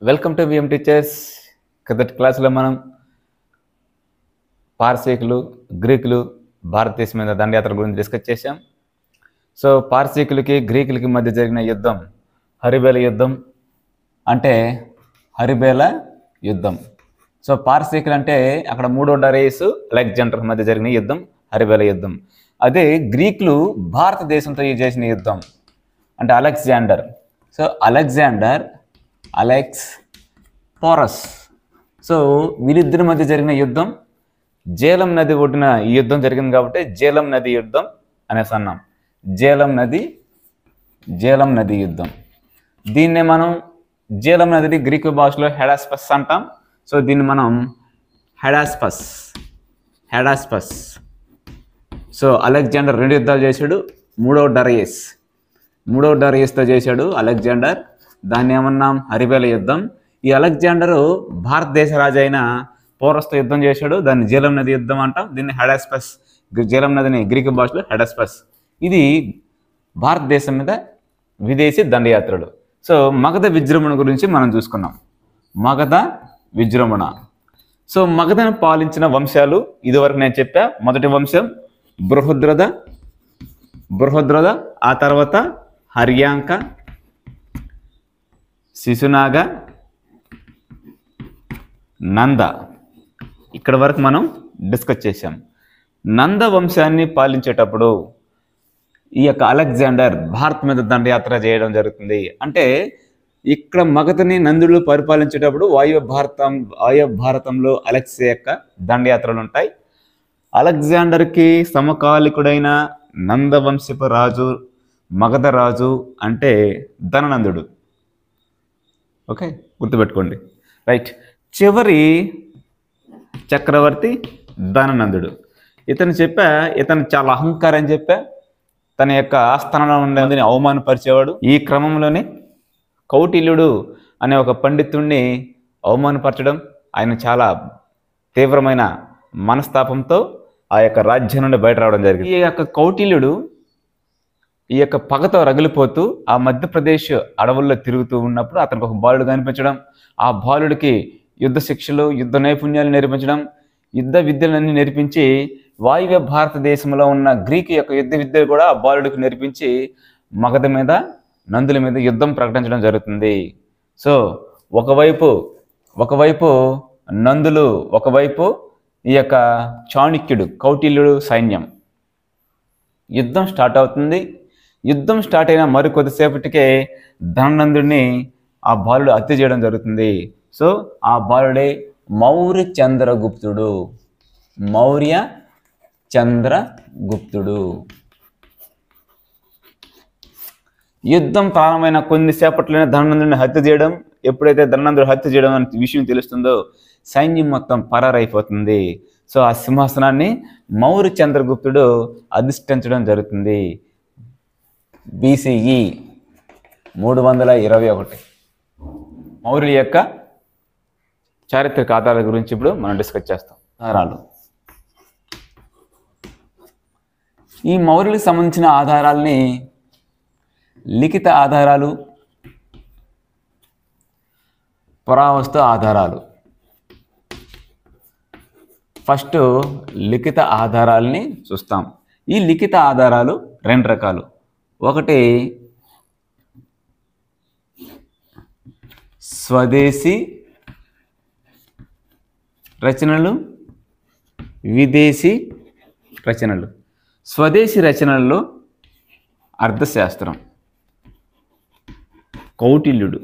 Welcome to VM teachers. క్రిందటి క్లాసులో మనం పార్సీకులు, గ్రీకులు భారతదేశం మీద దండయాత్ర గురించి డిస్కస్ చేశాం. సో పార్సీకులకి గ్రీకులకి మధ్య జరిగిన యుద్ధం హరిబేల యుద్ధం అంటే హరిబేల యుద్ధం. సో పార్సీకులు అంటే అక్కడ మూడో డరేయస్ అలెగ్జాండర్ మధ్య జరిగిన యుద్ధం హరిబేల యుద్ధం. అదే గ్రీకులు భారతదేశంతో చేసిన యుద్ధం అంటే Alexander. So Alex porous. So వీరిద్దరి మధ్య జరిగిన యుద్ధం జేలం నది ఒడ్డున ఈ యుద్ధం జరిగింది కాబట్టి జేలం నది యుద్ధం అనేసి అన్నాం. జేలం నది యుద్ధం. దీన్నే మనం జేలం నదిని గ్రీకు భాషలో హెడాస్పస్ అంటాం. సో దీన్ని మనం హెడాస్పస్. సో అలెగ్జాండర్ 2 యుద్ధాలు చేశాడు. మూడో డరియస్తో చేశాడు అలెగ్జాండర్. దాన్ని ఏమన్నాం? హరిబేల యుద్ధం. ఈ అలెగ్జాండరు భారతదేశ రాజు అయిన పోరస్తో యుద్ధం చేశాడు. దాన్ని జేలం నది యుద్ధం అంటాం. దీన్ని హెడాస్పస్. జేలం నదిని గ్రీకు భాషలో హెడాస్పస్. ఇది భారతదేశం మీద విదేశీ దండయాత్రలు. సో మగధ విజృంభణ గురించి మనం చూసుకున్నాం. మగధ విజృంభణ. సో మగధను పాలించిన వంశాలు ఇదివరకు నేను చెప్పా. మొదటి వంశం బృహద్రథ, ఆ తర్వాత హర్యాంక, శిశునాగ, నంద. ఇక్కడ వరకు మనం డిస్కస్ చేశాం. నంద వంశాన్ని పాలించేటప్పుడు ఈ యొక్క అలెగ్జాండర్ భారత్ మీద దండయాత్ర చేయడం జరుగుతుంది. అంటే ఇక్కడ మగధని నందులు పరిపాలించేటప్పుడు వాయువ్య భారతంలో అలెక్స్ యొక్క దండయాత్రలు ఉంటాయి. అలెగ్జాండర్కి సమకాలికుడైన నందవంశపు రాజు మగధ రాజు అంటే ధననందుడు. ఓకే, గుర్తుపెట్టుకోండి. రైట్. చివరి చక్రవర్తి ధననందుడు. ఇతను చాలా అహంకారం చెప్పా. తన యొక్క ఆస్థానంలో ఉండేందుని అవమానపరిచేవాడు. ఈ క్రమంలోనే కౌటిల్యుడు అనే ఒక పండితుడిని అవమానపరచడం, ఆయన చాలా తీవ్రమైన మనస్తాపంతో ఆ యొక్క రాజ్యం నుండి బయట రావడం జరిగింది. ఈ యొక్క కౌటిల్యుడు ఈ యొక్క పగతో రగిలిపోతూ ఆ మధ్యప్రదేశ్ అడవుల్లో తిరుగుతూ ఉన్నప్పుడు అతనికి ఒక బాలుడు కనిపించడం, ఆ బాలుడికి యుద్ధ శిక్షలు, యుద్ధ నైపుణ్యాలు నేర్పించడం, యుద్ధ విద్యలన్నీ నేర్పించి వాయువ్య భారతదేశంలో ఉన్న గ్రీకు యొక్క యుద్ధ విద్యలు కూడా ఆ బాలుడికి నేర్పించి మగధ మీద నందుల మీద యుద్ధం ప్రకటించడం జరుగుతుంది. సో ఒకవైపు నందులు, ఒకవైపు ఈ యొక్క చాణక్యుడు కౌటిల్యుడు సైన్యం. యుద్ధం స్టార్ట్ అవుతుంది. యుద్ధం స్టార్ట్ అయిన మరికొద్దిసేపటికే ధననందుడిని ఆ బాలుడు హత్య చేయడం జరుగుతుంది. సో ఆ బాలుడే మౌర్య చంద్రగుప్తుడు. యుద్ధం ప్రారంభమైన కొద్దిసేపట్లోనే ధననందుడిని హత్య చేయడం. ఎప్పుడైతే ధననందుడు హత్య చేయడం అనే విషయం తెలుస్తుందో సైన్యం మొత్తం పరారైపోతుంది. సో ఆ సింహాసనాన్ని మౌర్య చంద్రగుప్తుడు అధిష్ఠించడం జరుగుతుంది. BCE 321. మౌర్యుల యొక్క చారిత్రక ఆధారాల గురించి ఇప్పుడు మనం డిస్కస్ చేస్తాం. ఆధారాలు. ఈ మౌర్యులకు సంబంధించిన ఆధారాలని లిఖిత ఆధారాలు, పురావస్తు ఆధారాలు. ఫస్ట్ లిఖిత ఆధారాలని చూస్తాం. ఈ లిఖిత ఆధారాలు 2 రకాలు. ఒకటి స్వదేశీ రచనలు, విదేశీ రచనలు. స్వదేశీ రచనల్లో అర్థశాస్త్రం, కౌటిల్యుడు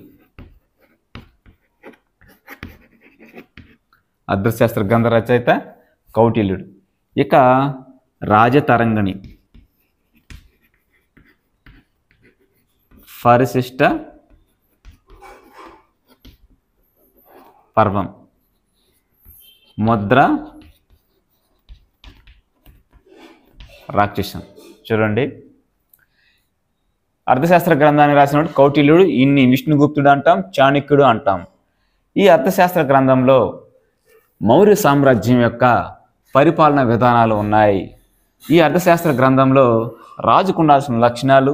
అర్థశాస్త్ర గ్రంథ రచయిత కౌటిల్యుడు. ఇక రాజతరంగిణి, పరిశిష్ట పర్వం, ముద్ర రాక్షసం. చూడండి, అర్థశాస్త్ర గ్రంథాన్ని రాసినప్పుడు కౌటిల్యుడు, ఇన్ని విష్ణుగుప్తుడు అంటాం, చాణక్యుడు అంటాం. ఈ అర్థశాస్త్ర గ్రంథంలో మౌర్య సామ్రాజ్యం యొక్క పరిపాలన విధానాలు ఉన్నాయి. ఈ అర్థశాస్త్ర గ్రంథంలో రాజుకు ఉండాల్సిన లక్షణాలు,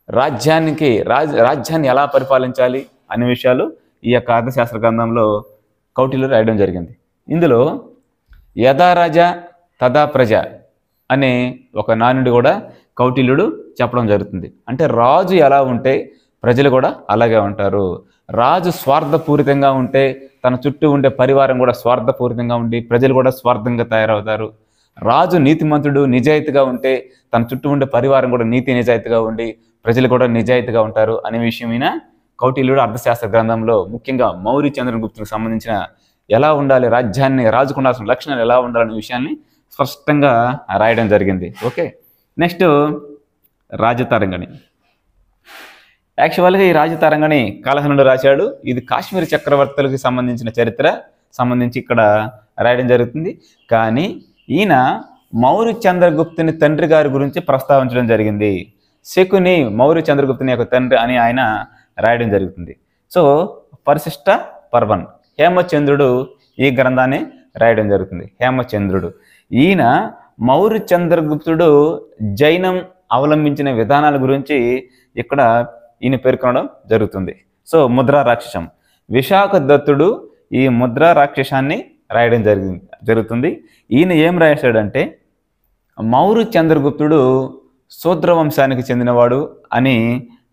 రాజ్యాన్ని ఎలా పరిపాలించాలి అనే విషయాలు ఈ యొక్క అర్థశాస్త్ర గ్రంథంలో కౌటిల్యుడు రాయడం జరిగింది. ఇందులో యథా రాజా తదా ప్రజ అనే ఒక నానుడి కూడా కౌటిల్యుడు చెప్పడం జరుగుతుంది. అంటే రాజు ఎలా ఉంటే ప్రజలు కూడా అలాగే ఉంటారు. రాజు స్వార్థపూరితంగా ఉంటే తన చుట్టూ ఉండే పరివారం కూడా స్వార్థపూరితంగా ఉండి ప్రజలు కూడా స్వార్థంగా తయారవుతారు. రాజు నీతిమంతుడు నిజాయితీగా ఉంటే తన చుట్టూ ఉండే పరివారం కూడా నీతి నిజాయితీగా ఉండి ప్రజలు కూడా నిజాయితీగా ఉంటారు అనే విషయమైన కౌటిల్యుడు అర్థశాస్త్ర గ్రంథంలో ముఖ్యంగా మౌర్య చంద్రగుప్తునికి సంబంధించిన ఎలా ఉండాలి, రాజ్యాన్ని రాజుకు ఉండాల్సిన లక్షణాలు ఎలా ఉండాలనే విషయాన్ని స్పష్టంగా రాయడం జరిగింది. Okay, next Rajatarangini. యాక్చువల్గా ఈ రాజతరంగిణి కాలహనుడు రాశాడు. ఇది కాశ్మీర్ చక్రవర్తులకు సంబంధించిన చరిత్ర సంబంధించి ఇక్కడ రాయడం జరుగుతుంది. కానీ ఈయన మౌర్య చంద్రగుప్తుని తండ్రి గారి గురించి ప్రస్తావించడం జరిగింది. శకుని మౌర్య చంద్రగుప్తుని యొక్క తండ్రి అని ఆయన రాయడం జరుగుతుంది. సో పరిశిష్ట పర్వన్ హేమచంద్రుడు ఈ గ్రంథాన్ని రాయడం జరుగుతుంది. హేమచంద్రుడు ఈయన మౌర్య చంద్రగుప్తుడు జైనం అవలంబించిన విధానాల గురించి ఇక్కడ ఈయన పేర్కొనడం జరుగుతుంది. సో ముద్రా రాక్షసం విశాఖ దత్తుడు ఈ ముద్రా రాక్షసాన్ని రాయడం జరుగుతుంది. ఈయన ఏం రాశాడంటే మౌర్య చంద్రగుప్తుడు శూద్ర వంశానికి చెందినవాడు అని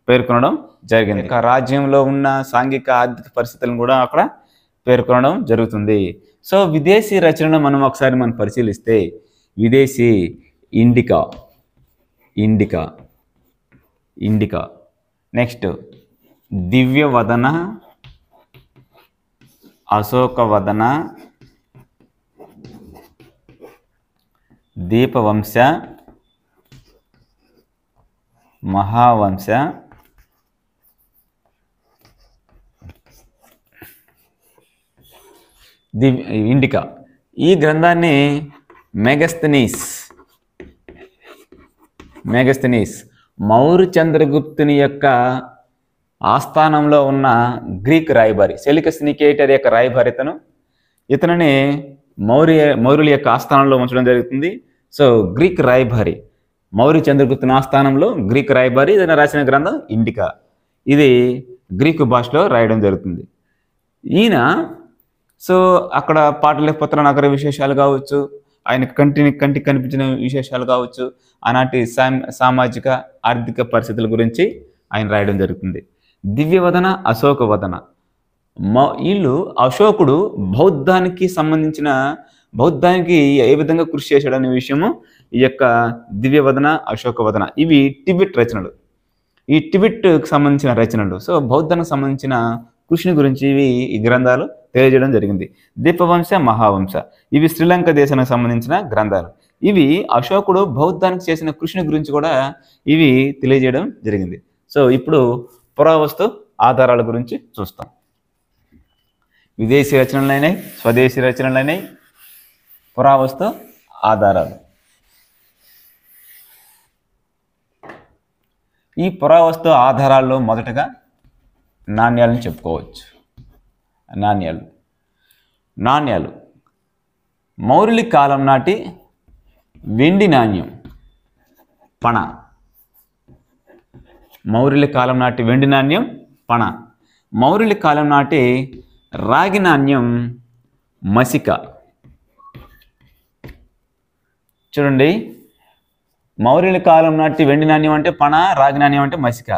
పేర్కొనడం జరిగింది. రాజ్యంలో ఉన్న సాంఘిక ఆర్థిక పరిస్థితులను కూడా అక్కడ పేర్కొనడం జరుగుతుంది. సో విదేశీ రచనను మనం పరిశీలిస్తే విదేశీ Indica Indica Indica next Divyavadana, Ashokavadana, Dipavamsa, Mahavamsa, Indica. ఈ గ్రంథాన్ని మెగస్తనీస్ మౌర్య చంద్రగుప్తుని యొక్క ఆస్థానంలో ఉన్న గ్రీక్ రాయబారి సెలికస్ నికేటర్ యొక్క రాయబారి ఇతనిని మౌర్యుల యొక్క ఆస్థానంలో ఉంచడం జరుగుతుంది. సో గ్రీక్ రాయబారి మౌర్య చంద్రగుప్తుని ఆస్థానంలో గ్రీక్ రాయబారి ఇతను రాసిన గ్రంథం ఇండికా. ఇది గ్రీకు భాషలో రాయడం జరుగుతుంది. ఈయన సో అక్కడ పాటలీపుత్ర నగర విశేషాలు కావచ్చు, ఆయన కంటికి కనిపించిన విశేషాలు కావచ్చు, ఆనాటి సామాజిక ఆర్థిక పరిస్థితుల గురించి ఆయన రాయడం జరుగుతుంది. దివ్యవదన, అశోకవదన వీళ్ళు అశోకుడు బౌద్ధానికి ఏ విధంగా కృషి చేశాడనే విషయము ఈ యొక్క దివ్యవదన, అశోకవదన ఇవి టిబెట్ రచనలు. ఈ టిబెట్కి సంబంధించిన రచనలు. సో బౌద్ధానికి సంబంధించిన కృషిని గురించి ఈ గ్రంథాలు తెలియజేయడం జరిగింది. దీపవంశ, మహావంశ ఇవి శ్రీలంక దేశానికి సంబంధించిన గ్రంథాలు. ఇవి అశోకుడు బౌద్ధానికి చేసిన కృషిని గురించి కూడా ఇవి తెలియజేయడం జరిగింది. సో ఇప్పుడు పురావస్తు ఆధారాల గురించి చూస్తాం. విదేశీ రచనలైనాయి, స్వదేశీ రచనలైనాయి, పురావస్తు ఆధారాలు. ఈ పురావస్తు ఆధారాల్లో మొదటగా నాణ్యాలను చెప్పుకోవచ్చు. నాణ్యాలు మౌర్యుల కాలం నాటి వెండి నాణ్యం పణ. మౌర్యుల కాలం నాటి వెండి నాణ్యం పణ. మౌర్యుల కాలం నాటి రాగి నాణ్యం మసిక. చూడండి, మౌర్యుల కాలం నాటి వెండి నాణ్యం అంటే పణ, రాగి నాణ్యం అంటే మసిక.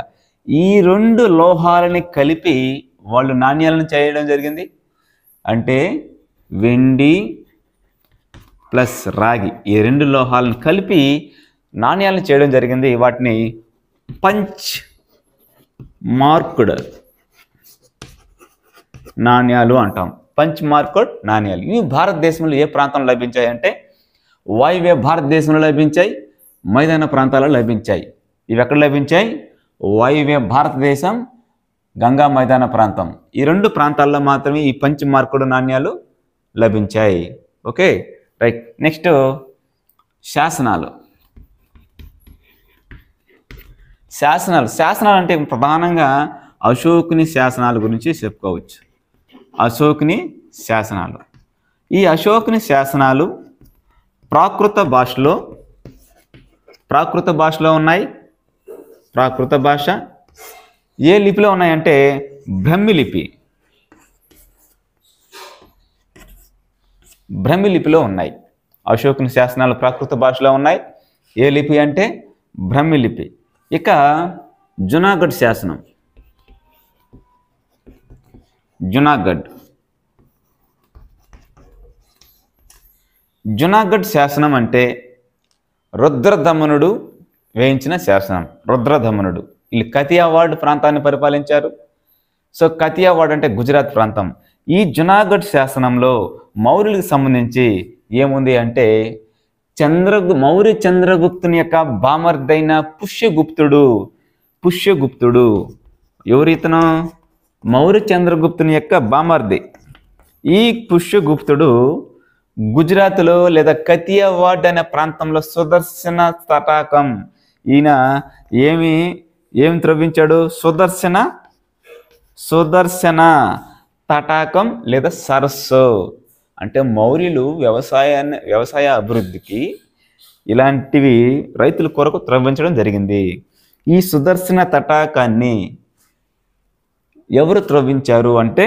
ఈ రెండు లోహాలని కలిపి వాళ్ళు నాణ్యాలను చేయడం జరిగింది. అంటే వెండి ప్లస్ రాగి ఈ రెండు లోహాలను కలిపి నాణ్యాలను చేయడం జరిగింది. వాటిని పంచ్ మార్క్డ్ నాణ్యాలు అంటాం. పంచ్ మార్క్డ్ నాణ్యాలు ఇవి భారతదేశంలో ఏ ప్రాంతంలో లభించాయి అంటే వాయువ్య భారతదేశంలో లభించాయి, మైదాన ప్రాంతాల్లో లభించాయి. ఇవి ఎక్కడ లభించాయి? వాయువ్య భారతదేశం, గంగా మైదాన ప్రాంతం. ఈ రెండు ప్రాంతాల్లో మాత్రమే ఈ పంచ్ మార్కుడు నాణ్యాలు లభించాయి. Okay, right. నెక్స్ట్ శాసనాలు. శాసనాలు అంటే ప్రధానంగా అశోకుని శాసనాల గురించి చెప్పుకోవచ్చు. అశోకుని శాసనాలు. ఈ అశోకుని శాసనాలు ప్రాకృత భాషలో ఉన్నాయి. ప్రాకృత భాష ఏ లిపిలో ఉన్నాయంటే బ్రహ్మి లిపి. బ్రహ్మి లిపిలో ఉన్నాయి. అశోకుని శాసనాలు ప్రాకృత భాషలో ఉన్నాయి. ఏ లిపి అంటే బ్రహ్మి లిపి. ఇక జునాగఢ్ శాసనం. జునాగఢ్ శాసనం అంటే రుద్రదమనుడు వేయించిన శాసనం. రుద్రదమనుడు వీళ్ళు కతియావాడ్ ప్రాంతాన్ని పరిపాలించారు. సో కతియావాడ్ అంటే గుజరాత్ ప్రాంతం. ఈ జునాగఢ్ శాసనంలో మౌర్యులకు సంబంధించి ఏముంది అంటే మౌర్య చంద్రగుప్తుని యొక్క బామర్దైన పుష్యగుప్తుడు ఎవరితను? మౌర్య చంద్రగుప్తుని యొక్క బామర్ది. ఈ పుష్యగుప్తుడు గుజరాత్లో లేదా కతియావాడ్ అనే ప్రాంతంలో సుదర్శన తటాకం, ఈయన ఏమి త్రవ్వించాడు? సుదర్శన తటాకం లేదా సరస్సు. అంటే మౌర్యులు వ్యవసాయ అభివృద్ధికి ఇలాంటివి రైతుల కొరకు త్రవ్వించడం జరిగింది. ఈ సుదర్శన తటాకాన్ని ఎవరు త్రవ్వించారు అంటే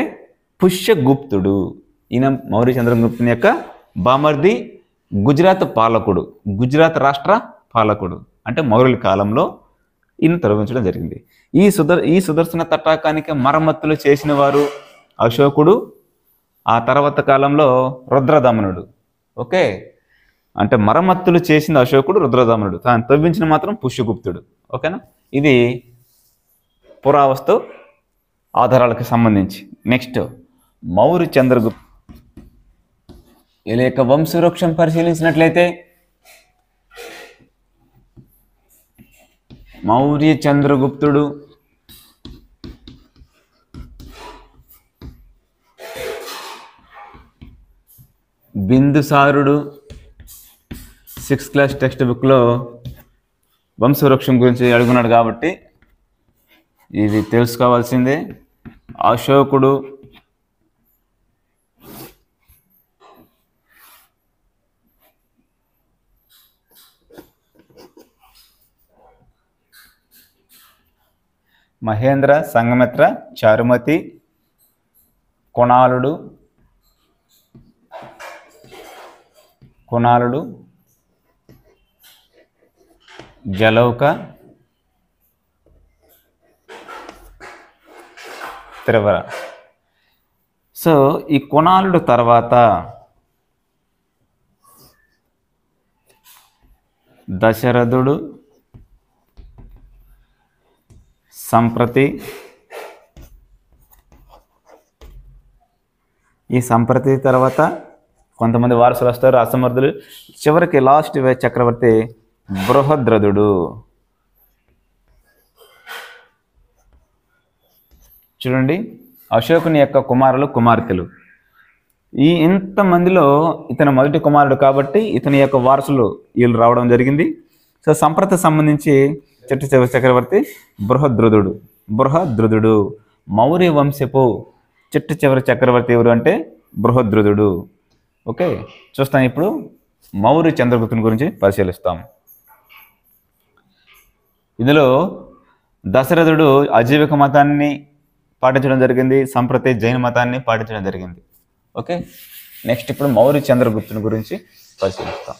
పుష్యగుప్తుడు. ఈయన మౌర్య చంద్రగుప్తుని యొక్క బామర్ది, గుజరాత్ రాష్ట్ర పాలకుడు. అంటే మౌర్యుల కాలంలో ఈయన త్రవ్వించడం జరిగింది. ఈ సుదర్శన తటాకానికి మరమ్మతులు చేసిన వారు అశోకుడు, ఆ తర్వాత కాలంలో రుద్రదమనుడు. ఓకే, అంటే మరమ్మతులు చేసిన అశోకుడు, రుద్రదమనుడు, తాను తవ్వించిన మాత్రం పుష్యగుప్తుడు. ఓకేనా? ఇది పురావస్తు ఆధారాలకు సంబంధించి. నెక్స్ట్ మౌర్య చంద్రగుప్త వీళ్ళ యొక్క వంశవృక్షం పరిశీలించినట్లయితే మౌర్య చంద్రగుప్తుడు బిందుసారుడు 6th క్లాస్ టెక్స్ట్ బుక్లో వంశవృక్షం గురించి అడుగున్నాడు కాబట్టి ఇది తెలుసుకోవాల్సిందే. అశోకుడు, మహేంద్ర, సంఘమిత్ర, చారుమతి, కుణాళుడు, జలౌక, త్రివర. సో ఈ కుణాళుడు తర్వాత దశరథుడు, సంప్రతి. ఈ సంప్రతి తర్వాత కొంతమంది వారసులు వస్తారు, అసమర్థులు. చివరికి లాస్ట్ చక్రవర్తి బృహద్రథుడు. చూడండి, అశోకుని యొక్క కుమార్తెలు. ఈ ఇంతమందిలో ఇతను మొదటి కుమారుడు కాబట్టి ఇతని యొక్క వారసులు వీళ్ళు రావడం జరిగింది. సో సంప్రతి సంబంధించి చక్రవర్తి బృహద్రథుడు. మౌర్య వంశపు చివరి చక్రవర్తి ఎవరు అంటే బృహద్రథుడు. ఓకే, చూస్తాం. ఇప్పుడు మౌర్య చంద్రగుప్తుని గురించి పరిశీలిస్తాం. ఇందులో దశరథుడు అజీవిక మతాన్ని పాటించడం జరిగింది, సంప్రతి జైన మతాన్ని పాటించడం జరిగింది. ఓకే, నెక్స్ట్ ఇప్పుడు మౌర్య చంద్రగుప్తుని గురించి పరిశీలిస్తాం.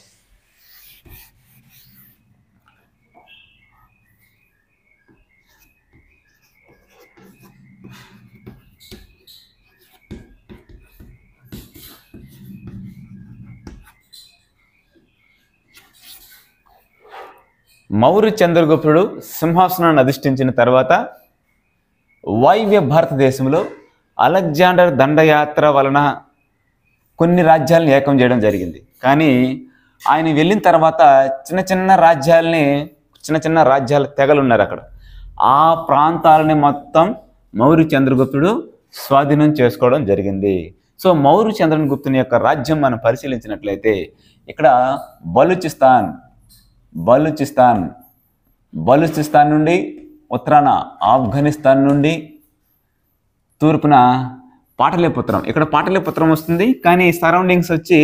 మౌర్య చంద్రగుప్తుడు సింహాసనాన్ని అధిష్ఠించిన తర్వాత వాయువ్య భారతదేశంలో అలెగ్జాండర్ దండయాత్ర వలన కొన్ని రాజ్యాలను ఏకం చేయడం జరిగింది. కానీ ఆయన వెళ్ళిన తర్వాత చిన్న చిన్న రాజ్యాల తెగలు ఉన్నారు అక్కడ. ఆ ప్రాంతాలని మొత్తం మౌర్య చంద్రగుప్తుడు స్వాధీనం చేసుకోవడం జరిగింది. సో మౌర్య చంద్రగుప్తుని యొక్క రాజ్యం మనం పరిశీలించినట్లయితే ఇక్కడ బలూచిస్తాన్ నుండి ఉత్తరాన ఆఫ్ఘనిస్తాన్ నుండి తూర్పున పాటలీపుత్రం, ఇక్కడ పాటలీపుత్రం వస్తుంది. కానీ సరౌండింగ్స్ వచ్చి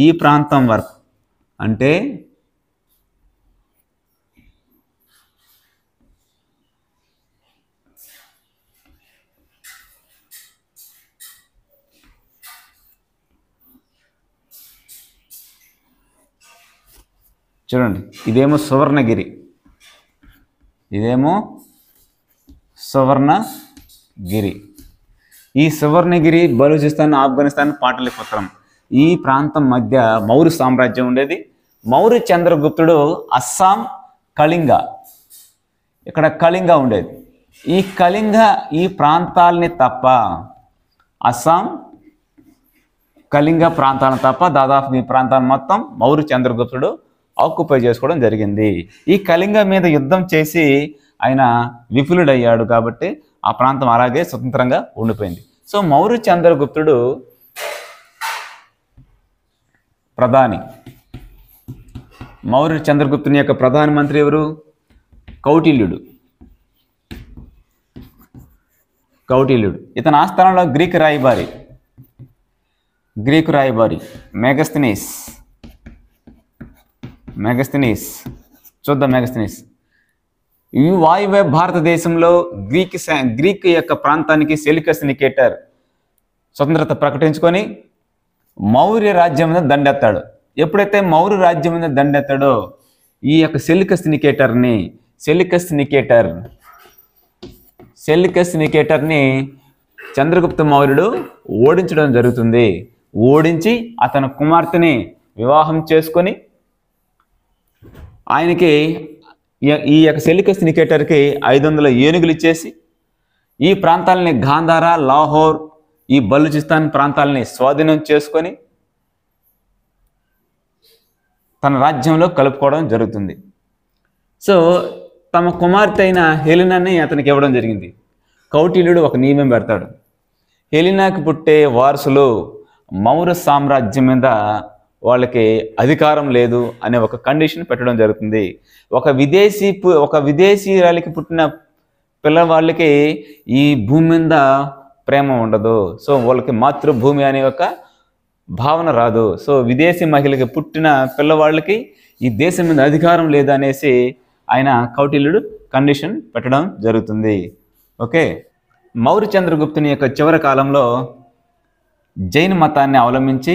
ఈ ప్రాంతం వరకు, అంటే చూడండి, ఇదేమో సువర్ణగిరి, ఇదేమో సువర్ణగిరి. ఈ సువర్ణగిరి బలూచిస్తాన్, ఆఫ్ఘనిస్తాన్, పాటలీపుత్రం ఈ ప్రాంతం మధ్య మౌర్య సామ్రాజ్యం ఉండేది. మౌర్య చంద్రగుప్తుడు అస్సాం, కళింగ, ఇక్కడ కళింగ ఉండేది. ఈ కళింగ ఈ ప్రాంతాలని తప్ప, అస్సాం కళింగ ప్రాంతాలను తప్ప దాదాపు ఈ ప్రాంతాన్ని మొత్తం మౌర్య చంద్రగుప్తుడు ఆక్యుపై చేసుకోవడం జరిగింది. ఈ కళింగ మీద యుద్ధం చేసి ఆయన విఫలుడయ్యాడు కాబట్టి ఆ ప్రాంతం అలాగే స్వతంత్రంగా ఉండిపోయింది. సో మౌర్య చంద్రగుప్తుడు ప్రధాని. మౌర్య చంద్రగుప్తుని యొక్క ప్రధానమంత్రి ఎవరు? కౌటిల్యుడు. కౌటిల్యుడు. ఇతని ఆస్థానంలో గ్రీకు రాయబారి మెగస్తనీస్. చూద్దాం మెగస్తనీస్. ఈ వాయువ్య భారతదేశంలో గ్రీక్ యొక్క ప్రాంతానికి సెల్యూకస్ నికేటర్ స్వతంత్రత ప్రకటించుకొని మౌర్య రాజ్యం మీద దండెత్తాడు. ఎప్పుడైతే మౌర్య రాజ్యం మీద దండెత్తాడో ఈ యొక్క సెల్యూకస్ నికేటర్ని చంద్రగుప్త మౌర్యుడు ఓడించడం జరుగుతుంది. ఓడించి అతని కుమార్తెని వివాహం చేసుకొని ఆయనకి ఈ యొక్క సెల్యూకస్ నికేటర్కి 500 ఏనుగులు ఇచ్చేసి ఈ ప్రాంతాలని గాంధార, లాహోర్, ఈ బలూచిస్తాన్ ప్రాంతాలని స్వాధీనం చేసుకొని తన రాజ్యంలో కలుపుకోవడం జరుగుతుంది. సో తమ కుమార్తె అయిన హెలినాని అతనికి ఇవ్వడం జరిగింది. కౌటిల్యుడు ఒక నియమం పెడతాడు. హెలినాకి పుట్టే వారసులు మౌర్య సామ్రాజ్యం మీద వాళ్ళకి అధికారం లేదు అనే ఒక కండిషన్ పెట్టడం జరుగుతుంది. ఒక విదేశీయురాలికి పుట్టిన పిల్లవాళ్ళకి ఈ భూమి మీద ప్రేమ ఉండదు. సో వాళ్ళకి మాతృభూమి అనే ఒక భావన రాదు. సో విదేశీ మహిళకి పుట్టిన పిల్లవాళ్ళకి ఈ దేశం మీద అధికారం లేదు అనేసి ఆయన కౌటిల్యుడు కండిషన్ పెట్టడం జరుగుతుంది. ఓకే. మౌర్య చంద్రగుప్తుని యొక్క చివరి కాలంలో జైన మతాన్ని అవలంబించి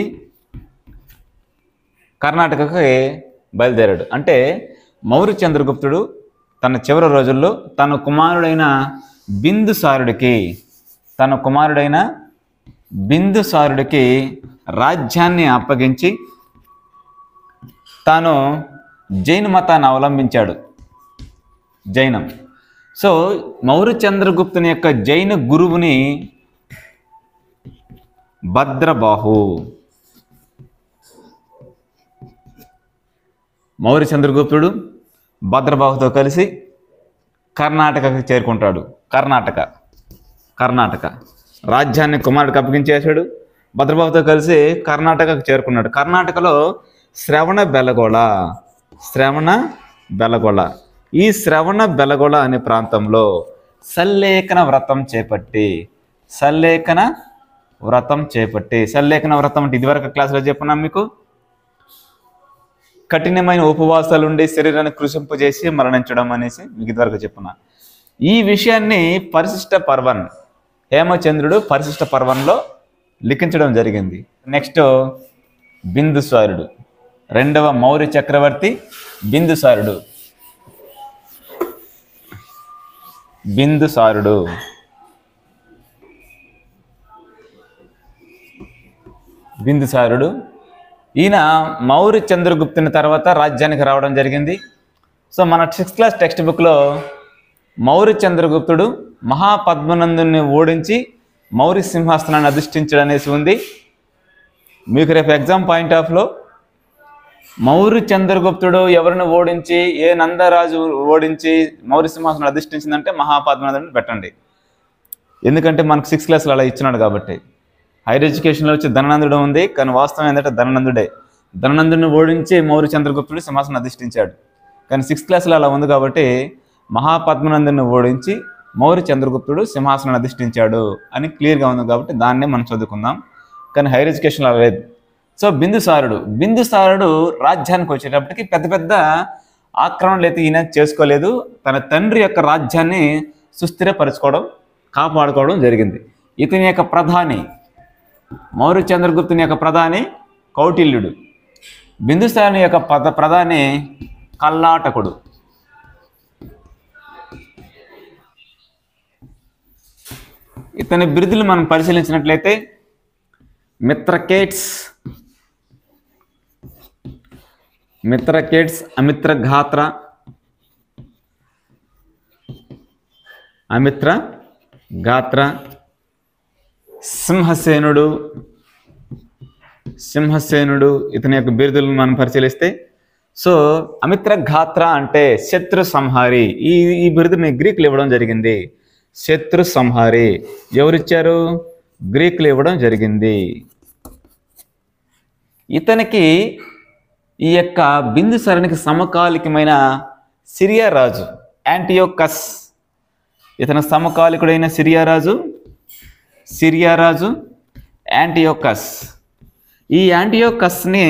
కర్ణాటకకి బయలుదేరాడు. అంటే మౌర్య చంద్రగుప్తుడు తన చివరి రోజుల్లో తన కుమారుడైన బిందుసారుడికి రాజ్యాన్ని అప్పగించి తాను జైన మతాన్ని అవలంబించాడు. జైనం. సో మౌర్య చంద్రగుప్తుని యొక్క జైన గురువుని భద్రబాహు. మౌర్య చంద్రగుప్తుడు భద్రబాహుతో కలిసి కర్ణాటకకి చేరుకుంటాడు. కర్ణాటక రాజ్యాన్ని కుమారుడికి అప్పగించేశాడు. భద్రబాహుతో కలిసి కర్ణాటకకు చేరుకున్నాడు. కర్ణాటకలో శ్రవణ బెలగొళ ఈ శ్రవణ బెలగొళ అనే ప్రాంతంలో సల్లేఖన వ్రతం చేపట్టి సల్లేఖన వ్రతం అంటే ఇదివరకు క్లాసులో చెప్పున్నాం మీకు. కఠినమైన ఉపవాసాలు ఉండి శరీరాన్ని కృషింపజేసి మరణించడం అనేసి మీకు ఇదివరకు చెప్పున్నా. ఈ విషయాన్ని హేమచంద్రుడు పరిశిష్ట పర్వంలో లిఖించడం జరిగింది. నెక్స్ట్ బిందుసారుడు, రెండవ మౌర్య చక్రవర్తి బిందుసారుడు. ఈయన మౌర్య చంద్రగుప్తుని తర్వాత రాజ్యానికి రావడం జరిగింది. సో మన 6th క్లాస్ టెక్స్ట్ బుక్లో మౌర్య చంద్రగుప్తుడు మహాపద్మనందుని ఓడించి మౌర్య సింహాసనాన్ని అధిష్ఠించడం అనేసి ఉంది. మీకు రేపు ఎగ్జామ్ పాయింట్ ఆఫ్లో మౌర్య చంద్రగుప్తుడు ఎవరిని ఓడించి, ఏ నందరాజు ఓడించి మౌర్య సింహాసనం అధిష్ఠించిందంటే మహాపద్మనందుని పెట్టండి. ఎందుకంటే మనకు 6th క్లాస్లో అలా ఇచ్చినాడు కాబట్టి. హైయర్ ఎడ్యుకేషన్లో వచ్చి ధననందుడు ఉంది, కానీ వాస్తవం ఏంటంటే ధననందుడిని ఓడించి మౌర్య చంద్రగుప్తుడు సింహాసనం అధిష్ఠించాడు. కానీ 6th క్లాస్లో అలా ఉంది కాబట్టి మహాపద్మనందుని ఓడించి మౌర్య చంద్రగుప్తుడు సింహాసనాన్ని అధిష్ఠించాడు అని క్లియర్గా ఉంది కాబట్టి దాన్నే మనం చదువుకుందాం. కానీ హైయర్ ఎడ్యుకేషన్లో అలా లేదు. సో బిందుసారుడు రాజ్యానికి వచ్చేటప్పటికి పెద్ద పెద్ద ఆక్రమణలు అయితే ఈయన చేసుకోలేదు. తన తండ్రి యొక్క రాజ్యాన్ని కాపాడుకోవడం జరిగింది. ఇతని యొక్క ప్రధాని మౌర్య చంద్రగుప్తుని యొక్క ప్రధాని కౌటిల్యుడు. బిందుసారుని యొక్క ప్రధాని కల్లాటకుడు. ఇతని బిరుదులు మనం పరిశీలించినట్లయితే మిత్రకేట్స్, అమిత్రఘాత్ర, సింహసేనుడు ఇతని యొక్క బిరుదులను మనం పరిశీలిస్తే, సో అమిత్రఘాత్ర అంటే శత్రు సంహారి. ఈ బిరుదుని గ్రీకులు ఇవ్వడం జరిగింది. శత్రు సంహారి ఎవరిచ్చారు? గ్రీకులు ఇవ్వడం జరిగింది. ఇతనికి ఈ యొక్క బిందుసారునికి సమకాలికమైన సిరియా రాజు యాంటియోకస్, ఇతని సమకాలికుడైన సిరియా రాజు యాంటియోకస్. ఈ యాంటియోకస్ని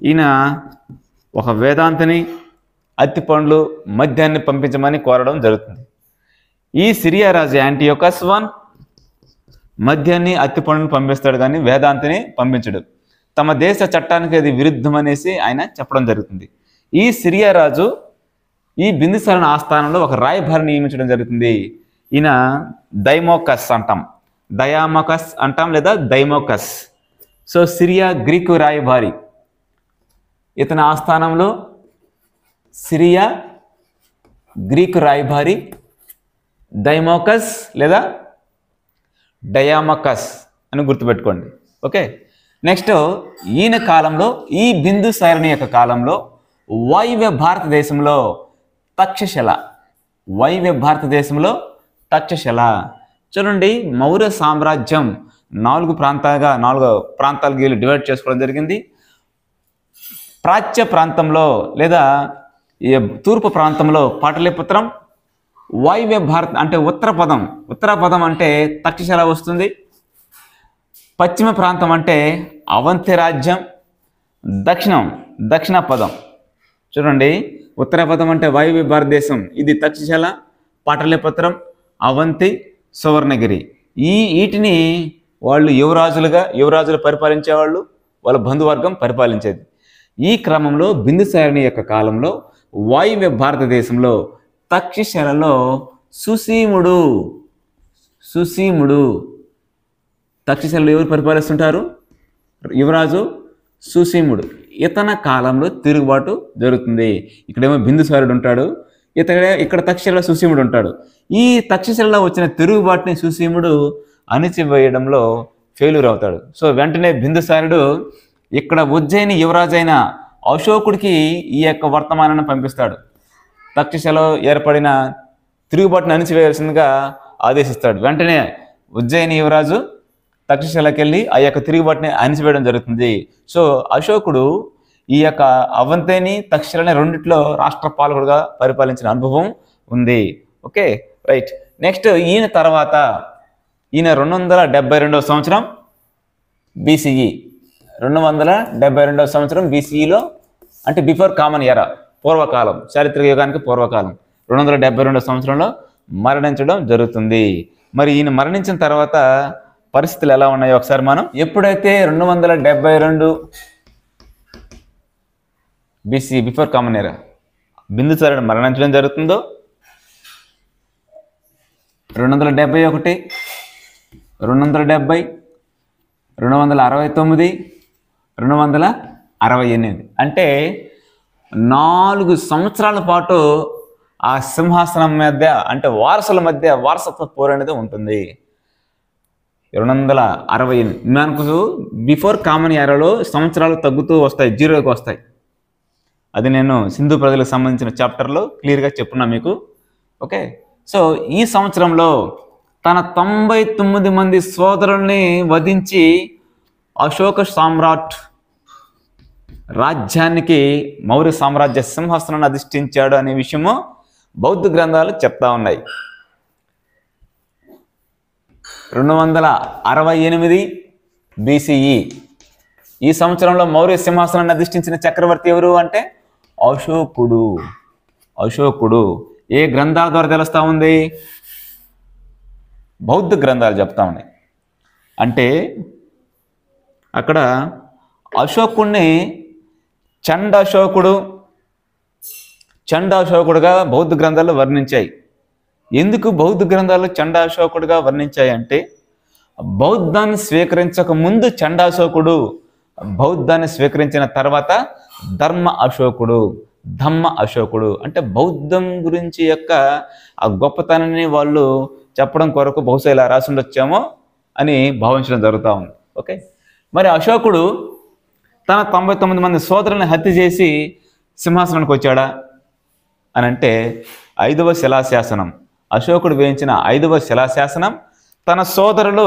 ఈయన ఒక వేదాంతిని అత్తిపండ్లు మద్యాన్ని పంపించమని కోరడం జరుగుతుంది. ఈ సిరియా రాజు యాంటియోకస్ మద్యాన్ని అత్తిపండ్లను పంపిస్తాడు, కానీ వేదాంతిని పంపించడు. తమ దేశ చట్టానికి అది విరుద్ధం అనేసి ఆయన చెప్పడం జరుగుతుంది. ఈ సిరియా రాజు ఈ బిందుసారుని ఆస్థానంలో ఒక రాయబారిని నియమించడం జరుగుతుంది. ఈయన డైమోకస్ అంటాం లేదా డైమోకస్. సో సిరియా గ్రీకు రాయబారి. ఇతని ఆస్థానంలో సిరియా గ్రీకు రాయబారి డైమోకస్ లేదా డయామకస్ అని గుర్తుపెట్టుకోండి. ఓకే, నెక్స్ట్ ఈయన కాలంలో, ఈ బిందుసారుని యొక్క కాలంలో వాయువ్య భారతదేశంలో తక్షశిల చూడండి. మౌర్య సామ్రాజ్యం 4 ప్రాంతాలుగా వీళ్ళు డివైడ్ చేసుకోవడం జరిగింది. ప్రాచ్య ప్రాంతంలో లేదా తూర్పు ప్రాంతంలో పాటలీపుత్రం, వాయువ్య భారత్ అంటే ఉత్తర పదం అంటే తక్షశిల వస్తుంది. పశ్చిమ ప్రాంతం అంటే అవంతి రాజ్యం, దక్షిణ పదం చూడండి. ఉత్తర పదం అంటే వాయువ్య భారతదేశం, ఇది తక్షశిల, పాటలీపుత్రం, అవంతి, సువర్ణగిరి. వీటిని వాళ్ళు యువరాజులు పరిపాలించేవాళ్ళు, వాళ్ళ బంధువర్గం పరిపాలించేది. ఈ క్రమంలో బిందుసారుని యొక్క కాలంలో వాయువ్య భారతదేశంలో తక్షశిలలో సుసీముడు తక్షశిలలో ఎవరు పరిపాలిస్తుంటారు? యువరాజు సుసీముడు. ఇతని కాలంలో తిరుగుబాటు జరుగుతుంది. ఇక్కడేమో బిందుసారుడు ఉంటాడు, ఇక్కడ తక్షశిలలో సుసీముడు ఉంటాడు. ఈ తక్షశిలలో వచ్చిన తిరుగుబాటుని సుసీముడు అణిచివేయడంలో ఫెయిల్యూర్ అవుతాడు. సో వెంటనే బిందుసారుడు ఇక్కడ ఉజ్జయిని యువరాజైన అశోకుడికి ఈ యొక్క వర్తమానాన్ని పంపిస్తాడు. తక్షశిలలో ఏర్పడిన తిరుగుబాటుని అణిచివేయాల్సిందిగా ఆదేశిస్తాడు. వెంటనే ఉజ్జయిని యువరాజు తక్షశిలకి వెళ్ళి ఆ యొక్క తిరుగుబాటుని అణిచివేయడం జరుగుతుంది. సో అశోకుడు ఈ యొక్క అవంతిని, తక్షశిలని రెండిట్లో రాష్ట్ర పాలకుడుగా పరిపాలించిన అనుభవం ఉంది. Okay, right. నెక్స్ట్ ఈయన తర్వాత ఈయన 272వ సంవత్సరం బీసీఈ, 272వ సంవత్సరం బీసీఈలో అంటే బిఫోర్ కామన్ ఎరా, పూర్వకాలం, చారిత్రక యుగానికి పూర్వకాలం 272వ సంవత్సరంలో మరణించడం జరుగుతుంది. మరి ఈయన మరణించిన తర్వాత పరిస్థితులు ఎలా ఉన్నాయో ఒకసారి మనం, ఎప్పుడైతే 272 బీసీ బిఫోర్ కామన్ ఎరా బిందుసారుడు మరణించడం జరుగుతుందో, 271, 270, 269, 268 అంటే 4 సంవత్సరాల పాటు ఆ సింహాసనం మధ్య అంటే వారసుల మధ్య వారసత్వ పోరు అనేది ఉంటుంది. 268 మనకు బిఫోర్ కామన్ ఎరాలో సంవత్సరాలు తగ్గుతూ వస్తాయి, 0కి వస్తాయి. అది నేను సింధు ప్రజలకు సంబంధించిన చాప్టర్లో క్లియర్గా చెప్పున్నా మీకు. ఓకే, సో ఈ సంవత్సరంలో తన 99 మంది సోదరుల్ని వధించి అశోక సామ్రాట్ రాజ్యానికి మౌర్య సామ్రాజ్య సింహాసనాన్ని అధిష్ఠించాడు అనే విషయము బౌద్ధ గ్రంథాలు చెప్తా ఉన్నాయి. 268 బీసీఈ ఈ సంవత్సరంలో మౌర్య సింహాసనాన్ని అధిష్ఠించిన చక్రవర్తి ఎవరు అంటే అశోకుడు. ఏ గ్రంథాల ద్వారా తెలుస్తూ ఉంది? బౌద్ధ గ్రంథాలు చెప్తా ఉన్నాయి. అంటే అక్కడ అశోకుణ్ణి చండాశోకుడుగా బౌద్ధ గ్రంథాలు వర్ణించాయి. ఎందుకు బౌద్ధ గ్రంథాలు చండాశోకుడుగా వర్ణించాయి అంటే, బౌద్ధాన్ని స్వీకరించక ముందు చండాశోకుడు, బౌద్ధాన్ని స్వీకరించిన తర్వాత ధమ్మ అశోకుడు అంటే బౌద్ధం గురించి యొక్క ఆ గొప్పతనాన్ని వాళ్ళు చెప్పడం కొరకు బహుశా ఇలా రాసి ఉండొచ్చామో అని భావించడం జరుగుతూ ఉంది. ఓకే, మరి అశోకుడు తన 99 మంది సోదరులను హత్య చేసి సింహాసనానికి వచ్చాడా అని అంటే, 5వ శిలాశాసనం, అశోకుడు వేయించిన 5వ శిలాశాసనం తన సోదరులు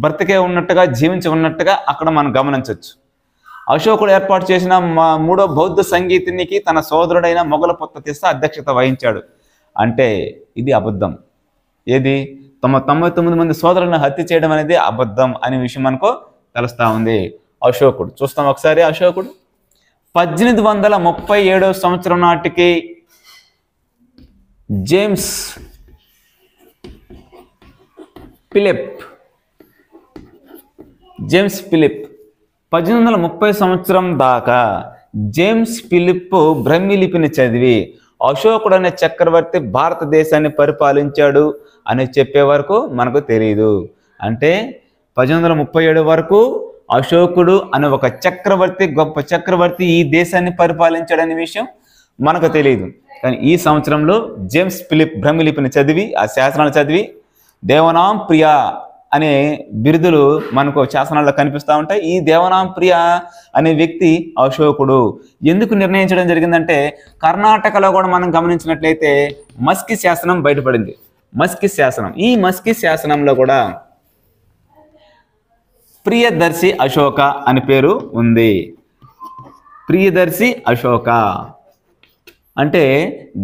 బ్రతికే ఉన్నట్టుగా, జీవించి ఉన్నట్టుగా అక్కడ మనం గమనించవచ్చు. అశోకుడు ఏర్పాటు చేసిన 3వ బౌద్ధ సంగీతునికి తన సోదరుడైన మొగలపుత్త తిస్స అధ్యక్షత వహించాడు. అంటే ఇది అబద్ధం. ఏది 99 మంది సోదరులను హత్య చేయడం అనేది అబద్ధం అనే విషయం మనకు తెలుస్తూ ఉంది. అశోకుడు చూస్తాం ఒకసారి. అశోకుడు 1837 సంవత్సరం నాటికి జేమ్స్ ఫిలిప్ 1830 సంవత్సరం దాకా జేమ్స్ ఫిలిప్ బ్రహ్మలిపిని చదివి అశోకుడు అనే చక్రవర్తి భారతదేశాన్ని పరిపాలించాడు అని చెప్పే వరకు మనకు తెలియదు. అంటే 1837 వరకు అశోకుడు అనే ఒక చక్రవర్తి, గొప్ప చక్రవర్తి ఈ దేశాన్ని పరిపాలించాడనే విషయం మనకు తెలియదు. కానీ ఈ సంవత్సరంలో జేమ్స్ ఫిలిప్ బ్రహ్మలిపిని చదివి, ఆ శాసనాలు చదివి, దేవనాం ప్రియ అనే బిరుదులు మనకు శాసనాల్లో కనిపిస్తూ ఉంటాయి. ఈ దేవనాం ప్రియ అనే వ్యక్తి అశోకుడు. ఎందుకు నిర్ణయించడం జరిగిందంటే, కర్ణాటకలో కూడా మనం గమనించినట్లయితే మస్కి శాసనం బయటపడింది. మస్కి శాసనం, ఈ మస్కి శాసనంలో కూడా ప్రియదర్శి అశోక అని పేరు ఉంది. ప్రియదర్శి అశోక అంటే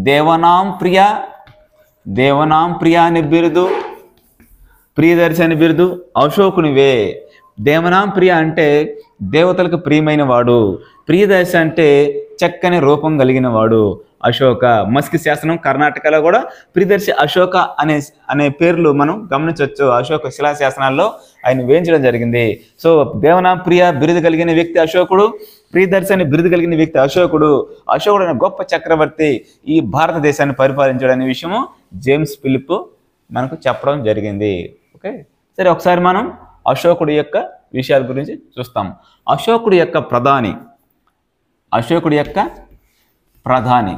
దేవనాం ప్రియ అనే బిరుదు, ప్రియదర్శి అనే బిరుదు అశోకునివే. దేవనాం ప్రియ అంటే దేవతలకు ప్రియమైన వాడు, ప్రియదర్శి అంటే చక్కని రూపం కలిగిన వాడు అశోక. మస్కి శాసనం కర్ణాటకలో కూడా ప్రియదర్శి అశోక అనే పేర్లు మనం గమనించవచ్చు. అశోక శిలాశాసనాల్లో ఆయన వేయించడం జరిగింది. సో దేవనాం ప్రియ బిరుదు కలిగిన వ్యక్తి అశోకుడు, ప్రియదర్శి అనే బిరుదు కలిగిన వ్యక్తి అశోకుడు. అశోకుడు అనే గొప్ప చక్రవర్తి ఈ భారతదేశాన్ని పరిపాలించాడనే విషయము జేమ్స్ ఫిలిప్ మనకు చెప్పడం జరిగింది. ఓకే, సరే ఒకసారి మనం అశోకుడి యొక్క విషయాల గురించి చూస్తాం. అశోకుడి యొక్క ప్రధాని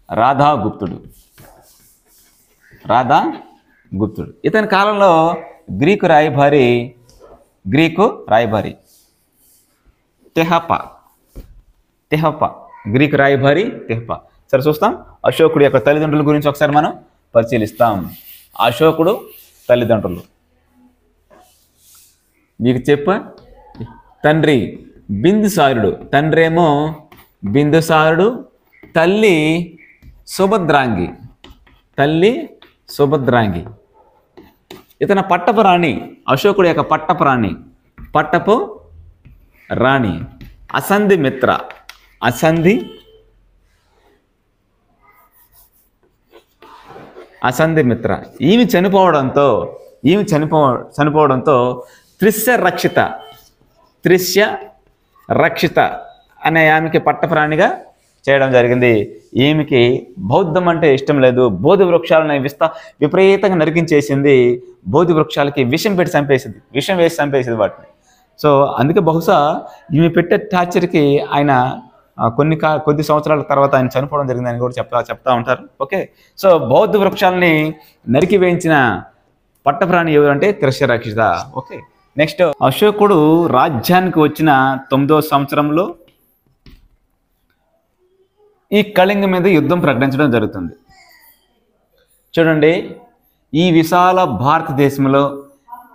రాధాగుప్తుడు. ఇతని కాలంలో గ్రీకు రాయబారి తెహప, గ్రీకు రాయబారి తెహప. సరే చూస్తాం. అశోకుడి యొక్క తల్లిదండ్రుల గురించి ఒకసారి మనం పరిశీలిస్తాం. అశోకుడు తల్లిదండ్రులు మీకు తండ్రి బిందుసారుడు, తండ్రి ఏమో బిందుసారుడు, తల్లి సుభద్రాంగి. ఇతను పట్టపు రాణి, అశోకుడి యొక్క పట్టపు రాణి అసంధి మిత్ర. ఈమె చనిపోవడంతో త్రిశ్య రక్షిత అనే ఆమెకి పట్టప్రాణిగా చేయడం జరిగింది. ఈమెకి బౌద్ధం అంటే ఇష్టం లేదు. బోధి వృక్షాలను విపరీతంగా నరికించేసింది. బోధి వృక్షాలకి విషం వేసి చంపేసింది వాటిని. సో అందుకే బహుశా ఈమె పెట్టే టార్చర్కి ఆయన కొద్ది సంవత్సరాల తర్వాత ఆయన చనిపోవడం జరిగిందని కూడా చెప్తా ఉంటారు. ఓకే, సో బౌద్ధ వృక్షాలని నరికి వేయించిన పట్టప్రాణి ఎవరంటే త్రిశ్య రక్షిత. ఓకే, నెక్స్ట్ అశోకుడు రాజ్యానికి వచ్చిన 9వ సంవత్సరంలో ఈ కళింగ మీద యుద్ధం ప్రకటించడం జరుగుతుంది. చూడండి, ఈ విశాల భారతదేశంలో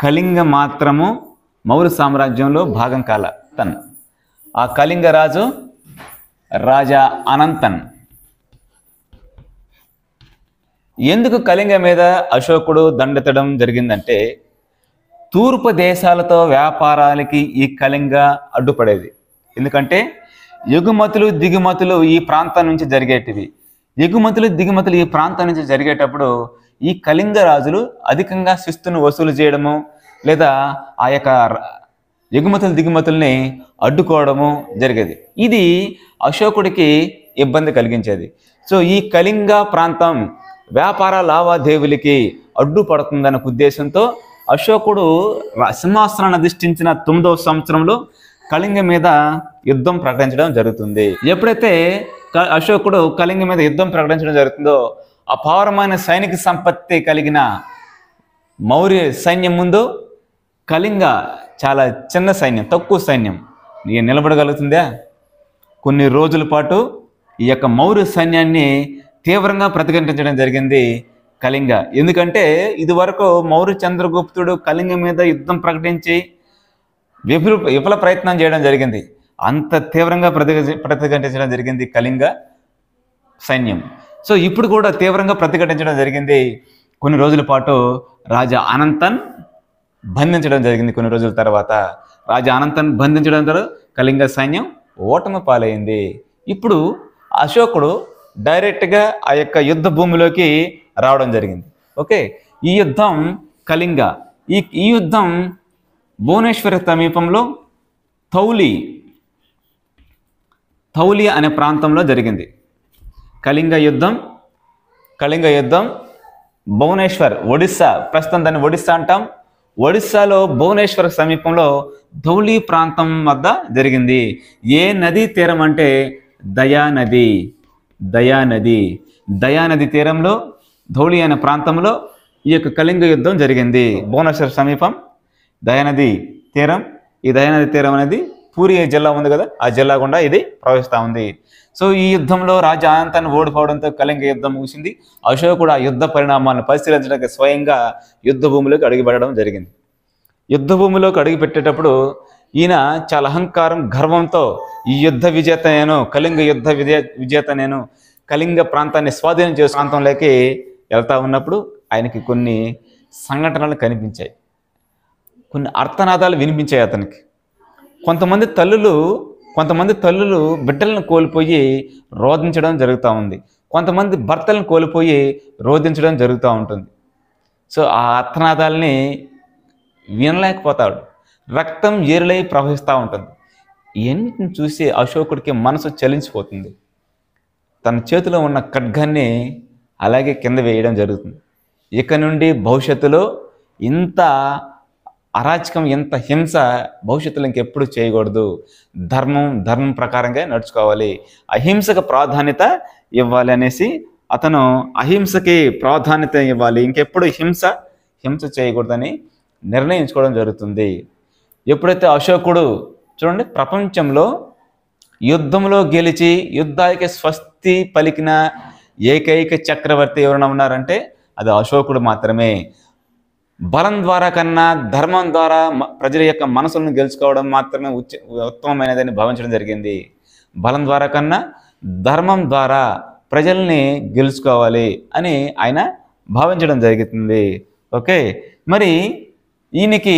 కళింగ మాత్రము మౌర్య సామ్రాజ్యంలో భాగం కాల. ఆ కళింగ రాజా అనంతన్. ఎందుకు కళింగ మీద అశోకుడు దండెత్తడం జరిగిందంటే, తూర్పు దేశాలతో వ్యాపారాలకి ఈ కళింగ అడ్డుపడేది. ఎందుకంటే ఎగుమతులు దిగుమతులు ఈ ప్రాంతం నుంచి జరిగేటివి. ఎగుమతులు దిగుమతులు ఈ ప్రాంతం నుంచి జరిగేటప్పుడు ఈ కళింగ రాజులు అధికంగా శిస్తును వసూలు చేయడము, లేదా ఆ యొక్క ఎగుమతులు దిగుమతుల్ని అడ్డుకోవడము జరిగేది. ఇది అశోకుడికి ఇబ్బంది కలిగించేది. సో ఈ కళింగ ప్రాంతం వ్యాపార లావాదేవీలకి అడ్డుపడుతుందన్న ఉద్దేశంతో అశోకుడు సింహాసనాన్ని అధిష్ఠించిన 9వ సంవత్సరంలో కళింగ మీద యుద్ధం ప్రకటించడం జరుగుతుంది. ఎప్పుడైతే అశోకుడు కళింగ మీద యుద్ధం ప్రకటించడం జరుగుతుందో అపారమైన సైనిక సంపత్తి కలిగిన మౌర్య సైన్యం ముందు కళింగ చాలా చిన్న సైన్యం, తక్కువ సైన్యం నిలబడగలుగుతుందా? కొన్ని రోజుల పాటు ఈ యొక్క మౌర్య సైన్యాన్ని తీవ్రంగా ప్రతిఘటించడం జరిగింది కళింగ. ఎందుకంటే ఇదివరకు మౌర్య చంద్రగుప్తుడు కళింగ మీద యుద్ధం ప్రకటించి విఫల ప్రయత్నం చేయడం జరిగింది. అంత తీవ్రంగా ప్రతిఘటించడం జరిగింది కళింగ సైన్యం. సో ఇప్పుడు కూడా తీవ్రంగా ప్రతిఘటించడం జరిగింది. కొన్ని రోజుల పాటు రాజా అనంతన్ బంధించడం జరిగింది. కొన్ని రోజుల తర్వాత రాజా అనంతన్ బంధించడం ద్వారా కళింగ సైన్యం ఓటమి పాలైంది. ఇప్పుడు అశోకుడు డైరెక్ట్గా ఆ యొక్క యుద్ధ భూమిలోకి రావడం జరిగింది. ఓకే, ఈ యుద్ధం కళింగ ఈ యుద్ధం భువనేశ్వర సమీపంలో ధౌలి అనే ప్రాంతంలో జరిగింది. కళింగ యుద్ధం భువనేశ్వర్, ఒడిస్సా, ప్రస్తుతం దాన్ని ఒడిస్సా అంటాం. ఒడిస్సాలో భువనేశ్వర సమీపంలో ధౌలి ప్రాంతం వద్ద జరిగింది. ఏ నదీ తీరం అంటే దయానది తీరంలో ధౌలి అనే ప్రాంతంలో ఈ యొక్క కళింగ యుద్ధం జరిగింది. భువనేశ్వర సమీపం దయానది తీరం. ఈ దయానది తీరం అనేది పూరి జిల్లా ఉంది కదా, ఆ జిల్లా గుండా ఇది ప్రవహిస్తూ ఉంది. సో ఈ యుద్ధంలో రాజా అనంతన్ ఓడిపోవడంతో కళింగ యుద్ధం ముగిసింది. అశోకుడు ఆ యుద్ధ పరిణామాలను పరిశీలించడానికి స్వయంగా యుద్ధ భూమిలోకి అడుగుపెట్టడం జరిగింది. యుద్ధ భూమిలోకి అడుగుపెట్టేటప్పుడు ఈయన చాలా అహంకారం, గర్వంతో ఈ యుద్ధ విజేత నేను, కళింగ యుద్ధ విజేత నేను, కళింగ ప్రాంతాన్ని స్వాధీనం చేసే ప్రాంతంలోకి వెళ్తా ఉన్నప్పుడు ఆయనకి కొన్ని సంఘటనలు కనిపించాయి, కొన్ని అర్థనాదాలు వినిపించాయి అతనికి. కొంతమంది తల్లులు బిడ్డలను కోల్పోయి రోధించడం జరుగుతూ ఉంది. కొంతమంది భర్తలను కోల్పోయి రోధించడం జరుగుతూ ఉంటుంది. సో ఆ అర్థనాదాలని వినలేకపోతాడు. రక్తం ఏరులై ప్రవహిస్తూ ఉంటుంది. ఇవన్నిటిని చూసి అశోకుడికి మనసు చలించిపోతుంది. తన చేతిలో ఉన్న ఖడ్గాన్ని అలాగే కింద వేయడం జరుగుతుంది. ఇక నుండి భవిష్యత్తులో ఇంత అరాచకం, ఎంత హింస భవిష్యత్తులో ఇంకెప్పుడు చేయకూడదు. ధర్మం ప్రకారంగా నడుచుకోవాలి, అహింసకు ప్రాధాన్యత ఇవ్వాలి అనేసి అతను అహింసకి ప్రాధాన్యత ఇవ్వాలి, ఇంకెప్పుడు హింస చేయకూడదని నిర్ణయించుకోవడం జరుగుతుంది. ఎప్పుడైతే అశోకుడు చూడండి, ప్రపంచంలో యుద్ధంలో గెలిచి యుద్ధానికి స్వస్తి పలికిన ఏకైక చక్రవర్తి ఎవరైనా ఉన్నారంటే అది అశోకుడు మాత్రమే. బలం ద్వారా కన్నా ధర్మం ద్వారా ప్రజల యొక్క మనసులను గెలుచుకోవడం మాత్రమే ఉత్తమమైనదని భావించడం జరిగింది. బలం ద్వారా కన్నా ధర్మం ద్వారా ప్రజల్ని గెలుచుకోవాలి అని ఆయన భావించడం జరుగుతుంది. ఓకే, మరి ఈయనకి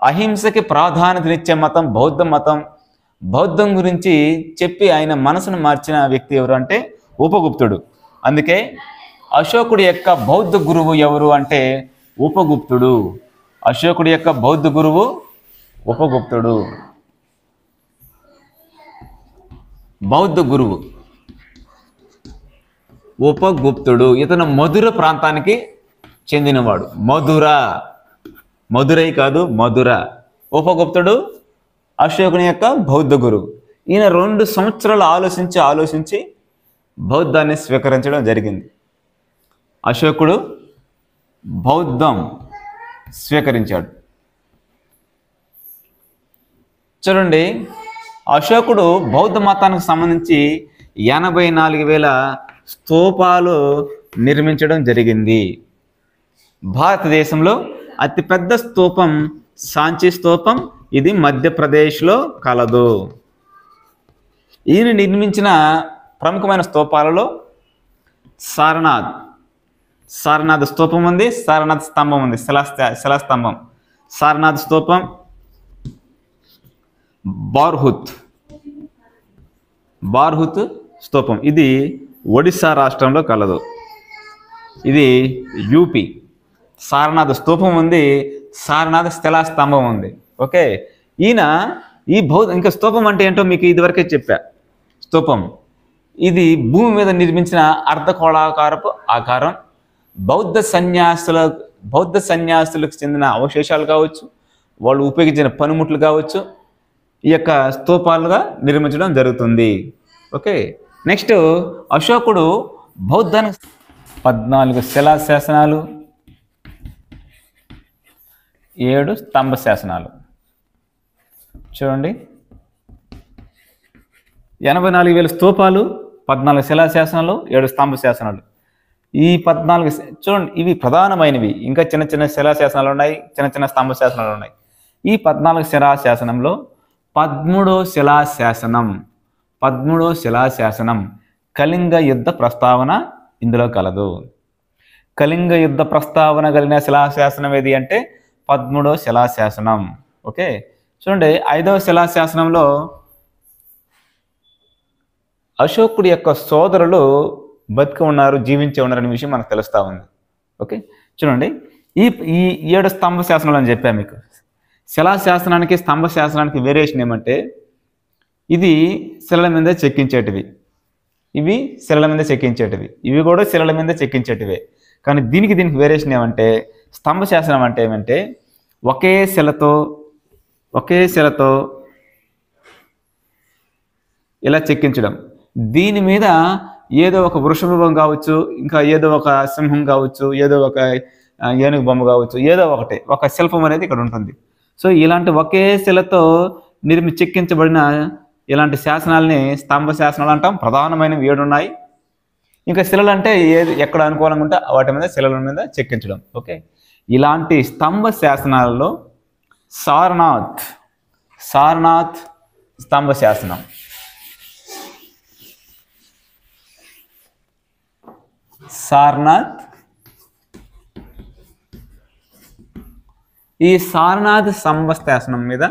అహింసకి ప్రాధాన్యతనిచ్చే మతం బౌద్ధ మతం. బౌద్ధం గురించి చెప్పి ఆయన మనసును మార్చిన వ్యక్తి ఎవరు అంటే ఉపగుప్తుడు. అందుకే అశోకుడి యొక్క బౌద్ధ గురువు ఎవరు అంటే ఉపగుప్తుడు. అశోకుడి యొక్క బౌద్ధ గురువు ఉపగుప్తుడు. బౌద్ధ గురువు ఉపగుప్తుడు. ఇతను మధుర ప్రాంతానికి చెందినవాడు. మధురై కాదు, మధుర. ఉపగుప్తుడు అశోకుని యొక్క బౌద్ధ గురువు. ఈయన 2 సంవత్సరాలు ఆలోచించి బౌద్ధాన్ని స్వీకరించడం జరిగింది. అశోకుడు బౌద్ధం స్వీకరించాడు. చూడండి, అశోకుడు బౌద్ధ మతానికి సంబంధించి 84,000 స్తూపాలు నిర్మించడం జరిగింది. భారతదేశంలో అతిపెద్ద స్తూపం సాంచి స్తూపం. ఇది మధ్యప్రదేశ్లో కలదు. ఈయన నిర్మించిన ప్రముఖమైన స్తూపాలలో సారనాథ్ స్తూపం ఉంది, సారనాథ్ స్తంభం ఉంది, శిలాస్తంభం. సారనాథ్ స్తూపం, బార్హుత్ స్తూపం. ఇది ఒడిస్సా రాష్ట్రంలో కలదు. ఇది యూపీ. సారనాథ్ స్తూపం ఉంది, సారనాథ్ శిలాస్తంభం ఉంది. ఓకే, ఈయన ఈ ఇంకా స్తూపం అంటే ఏంటో మీకు ఇదివరకే చెప్పా. స్తూపం ఇది భూమి మీద నిర్మించిన అర్ధగోళాకారపు ఆకారం. బౌద్ధ సన్యాసులకు చెందిన అవశేషాలు కావచ్చు, వాళ్ళు ఉపయోగించిన పనిముట్లు కావచ్చు, ఈ యొక్క స్తూపాలుగా నిర్మించడం జరుగుతుంది. ఓకే, నెక్స్ట్ అశోకుడు బౌద్ధానికి 14 శిలాశాసనాలు, 7 స్తంభ శాసనాలు. చూడండి, 84,000 స్తూపాలు, 14 శిలాశాసనాలు, 7 స్తంభ శాసనాలు. ఈ 14 చూడండి, ఇవి ప్రధానమైనవి. ఇంకా చిన్న చిన్న శిలాశాసనాలు ఉన్నాయి, చిన్న చిన్న స్తంభ శాసనాలు ఉన్నాయి. ఈ 14 శిలాశాసనంలో 13వ శిలాశాసనం కళింగ యుద్ధ ప్రస్తావన ఇందులో కలదు. కళింగ యుద్ధ ప్రస్తావన కలిగిన శిలాశాసనం ఏది అంటే 13వ శిలాశాసనం. ఓకే, చూడండి, 5వ శిలాశాసనంలో అశోకుడి యొక్క సోదరులు బతికి ఉన్నారు, జీవించి ఉన్నారనే విషయం మనకు తెలుస్తూ ఉంది. ఓకే, చూడండి, ఈ 7 స్తంభ శాసనాలు అని చెప్పాను మీకు. శిలాశాసనానికి స్తంభ శాసనానికి వేరియేషన్ ఏమంటే, ఇది శిలల మీద చెక్కించేటివి, ఇవి శిలల మీద చెక్కించేటివి, ఇవి కూడా శిలల మీద చెక్కించేటివే. కానీ దీనికి వేరియేషన్ ఏమంటే, స్తంభ శాసనం అంటే ఏమంటే ఒకే శిలతో ఇలా చెక్కించడం. దీని మీద ఏదో ఒక వృషభం కావచ్చు, ఇంకా ఏదో ఒక సింహం కావచ్చు, ఏదో ఒక ఏనుగు బొమ్మ కావచ్చు, ఏదో ఒక శిల్పం అనేది ఇక్కడ ఉంటుంది. సో ఇలాంటి ఒకే శిలతో చెక్కించబడిన ఇలాంటి శాసనాలని స్తంభ శాసనాలు అంటాం. ప్రధానమైనవి 7 ఉన్నాయి. ఇంకా శిలలు అంటే ఎక్కడ అనుకూలంగా ఉంటే వాటి మీద శిలల మీద చెక్కించడం. ఓకే, ఇలాంటి స్తంభ శాసనాలలో సారనాథ్ స్తంభ శాసనం. ఈ సారనాథ్ స్తంభ శాసనం మీద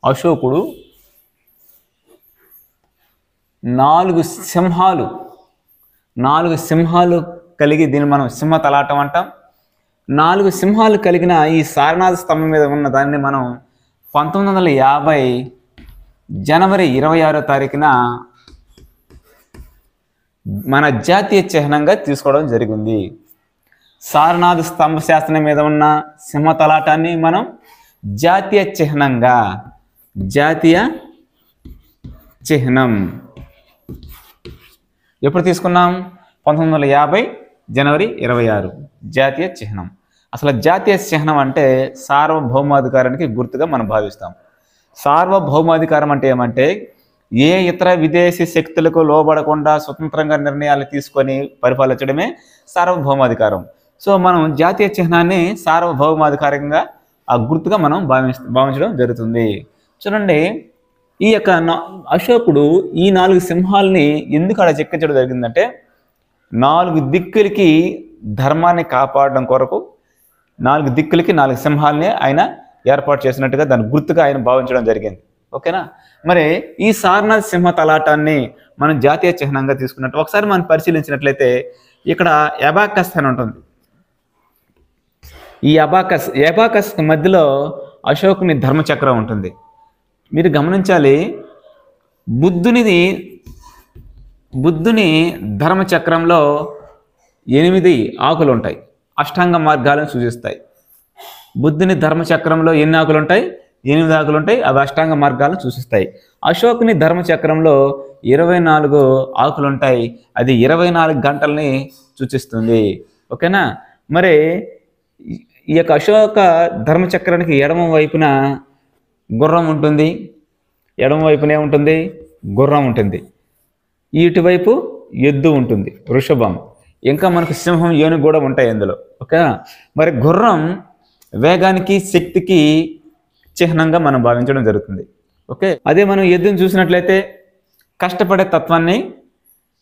అశోకుడు 4 సింహాలు కలిగి, దీన్ని మనం సింహ తలాటం అంటాం. 4 సింహాలు కలిగిన ఈ సారనాథ్ స్తంభం మీద ఉన్న దాన్ని మనం 1950 జనవరి 26వ తారీఖున మన జాతీయ చిహ్నంగా తీసుకోవడం జరిగింది. సారనాథ్ స్తంభ శాసనం మీద ఉన్న సింహ తలాటాన్ని మనం జాతీయ చిహ్నం ఎప్పుడు తీసుకున్నాం? 1950 జనవరి 26 జాతీయ చిహ్నం. అసలు జాతీయ చిహ్నం అంటే సార్వభౌమాధికారానికి గుర్తుగా మనం భావిస్తాం. సార్వభౌమాధికారం అంటే ఏమంటే, ఏ ఇతర విదేశీ శక్తులకు లోబడకుండా స్వతంత్రంగా నిర్ణయాలు తీసుకొని పరిపాలించడమే సార్వభౌమాధికారం. సో మనం జాతీయ చిహ్నాన్ని సార్వభౌమాధికారంగా ఆ గుర్తుగా మనం భావించడం జరుగుతుంది. చూడండి, ఈ యొక్క అశోకుడు ఈ 4 సింహాలని ఎందుకు అలా చెక్కించడం జరిగిందంటే, 4 దిక్కులకి ధర్మాన్ని కాపాడడం కొరకు 4 దిక్కులకి 4 సింహాలని ఆయన ఏర్పాటు చేసినట్టుగా దాని గుర్తుగా ఆయన భావించడం జరిగింది. ఓకేనా? మరి ఈ సారనాథ్ సింహ తలాటాన్ని మనం జాతీయ చిహ్నంగా తీసుకున్నట్టు ఒకసారి మనం పరిశీలించినట్లయితే ఇక్కడ అబాకస్ అని ఉంటుంది. ఈ అబాకస్ మధ్యలో అశోకుని ధర్మచక్రం ఉంటుంది. మీరు గమనించాలి, బుద్ధుని ధర్మచక్రంలో 8 ఆకులు ఉంటాయి, అష్టాంగ మార్గాలను సూచిస్తాయి. బుద్ధుని ధర్మచక్రంలో ఎన్ని ఆకులు ఉంటాయి? 8 ఆకులు ఉంటాయి, అవి అష్టాంగ మార్గాలను సూచిస్తాయి. అశోకుని ధర్మచక్రంలో 24 ఆకులు ఉంటాయి, అది 24 గంటల్ని సూచిస్తుంది. ఓకేనా? మరి ఈ యొక్క అశోక ధర్మచక్రానికి ఎడమ వైపున గుర్రం ఉంటుంది, ఎడమ వైపున ఏముంటుంది? గుర్రం ఉంటుంది. ఇటువైపు ఎద్దు ఉంటుంది, వృషభం, ఇంకా మనకు సింహం, ఏనుగు కూడా ఉంటాయి అందులో. ఓకేనా? మరి గుర్రం వేగానికి, శక్తికి చిహ్నంగా మనం భావించడం జరుగుతుంది. ఓకే, అదే మనం ఎద్దును చూసినట్లయితే కష్టపడే తత్వాన్ని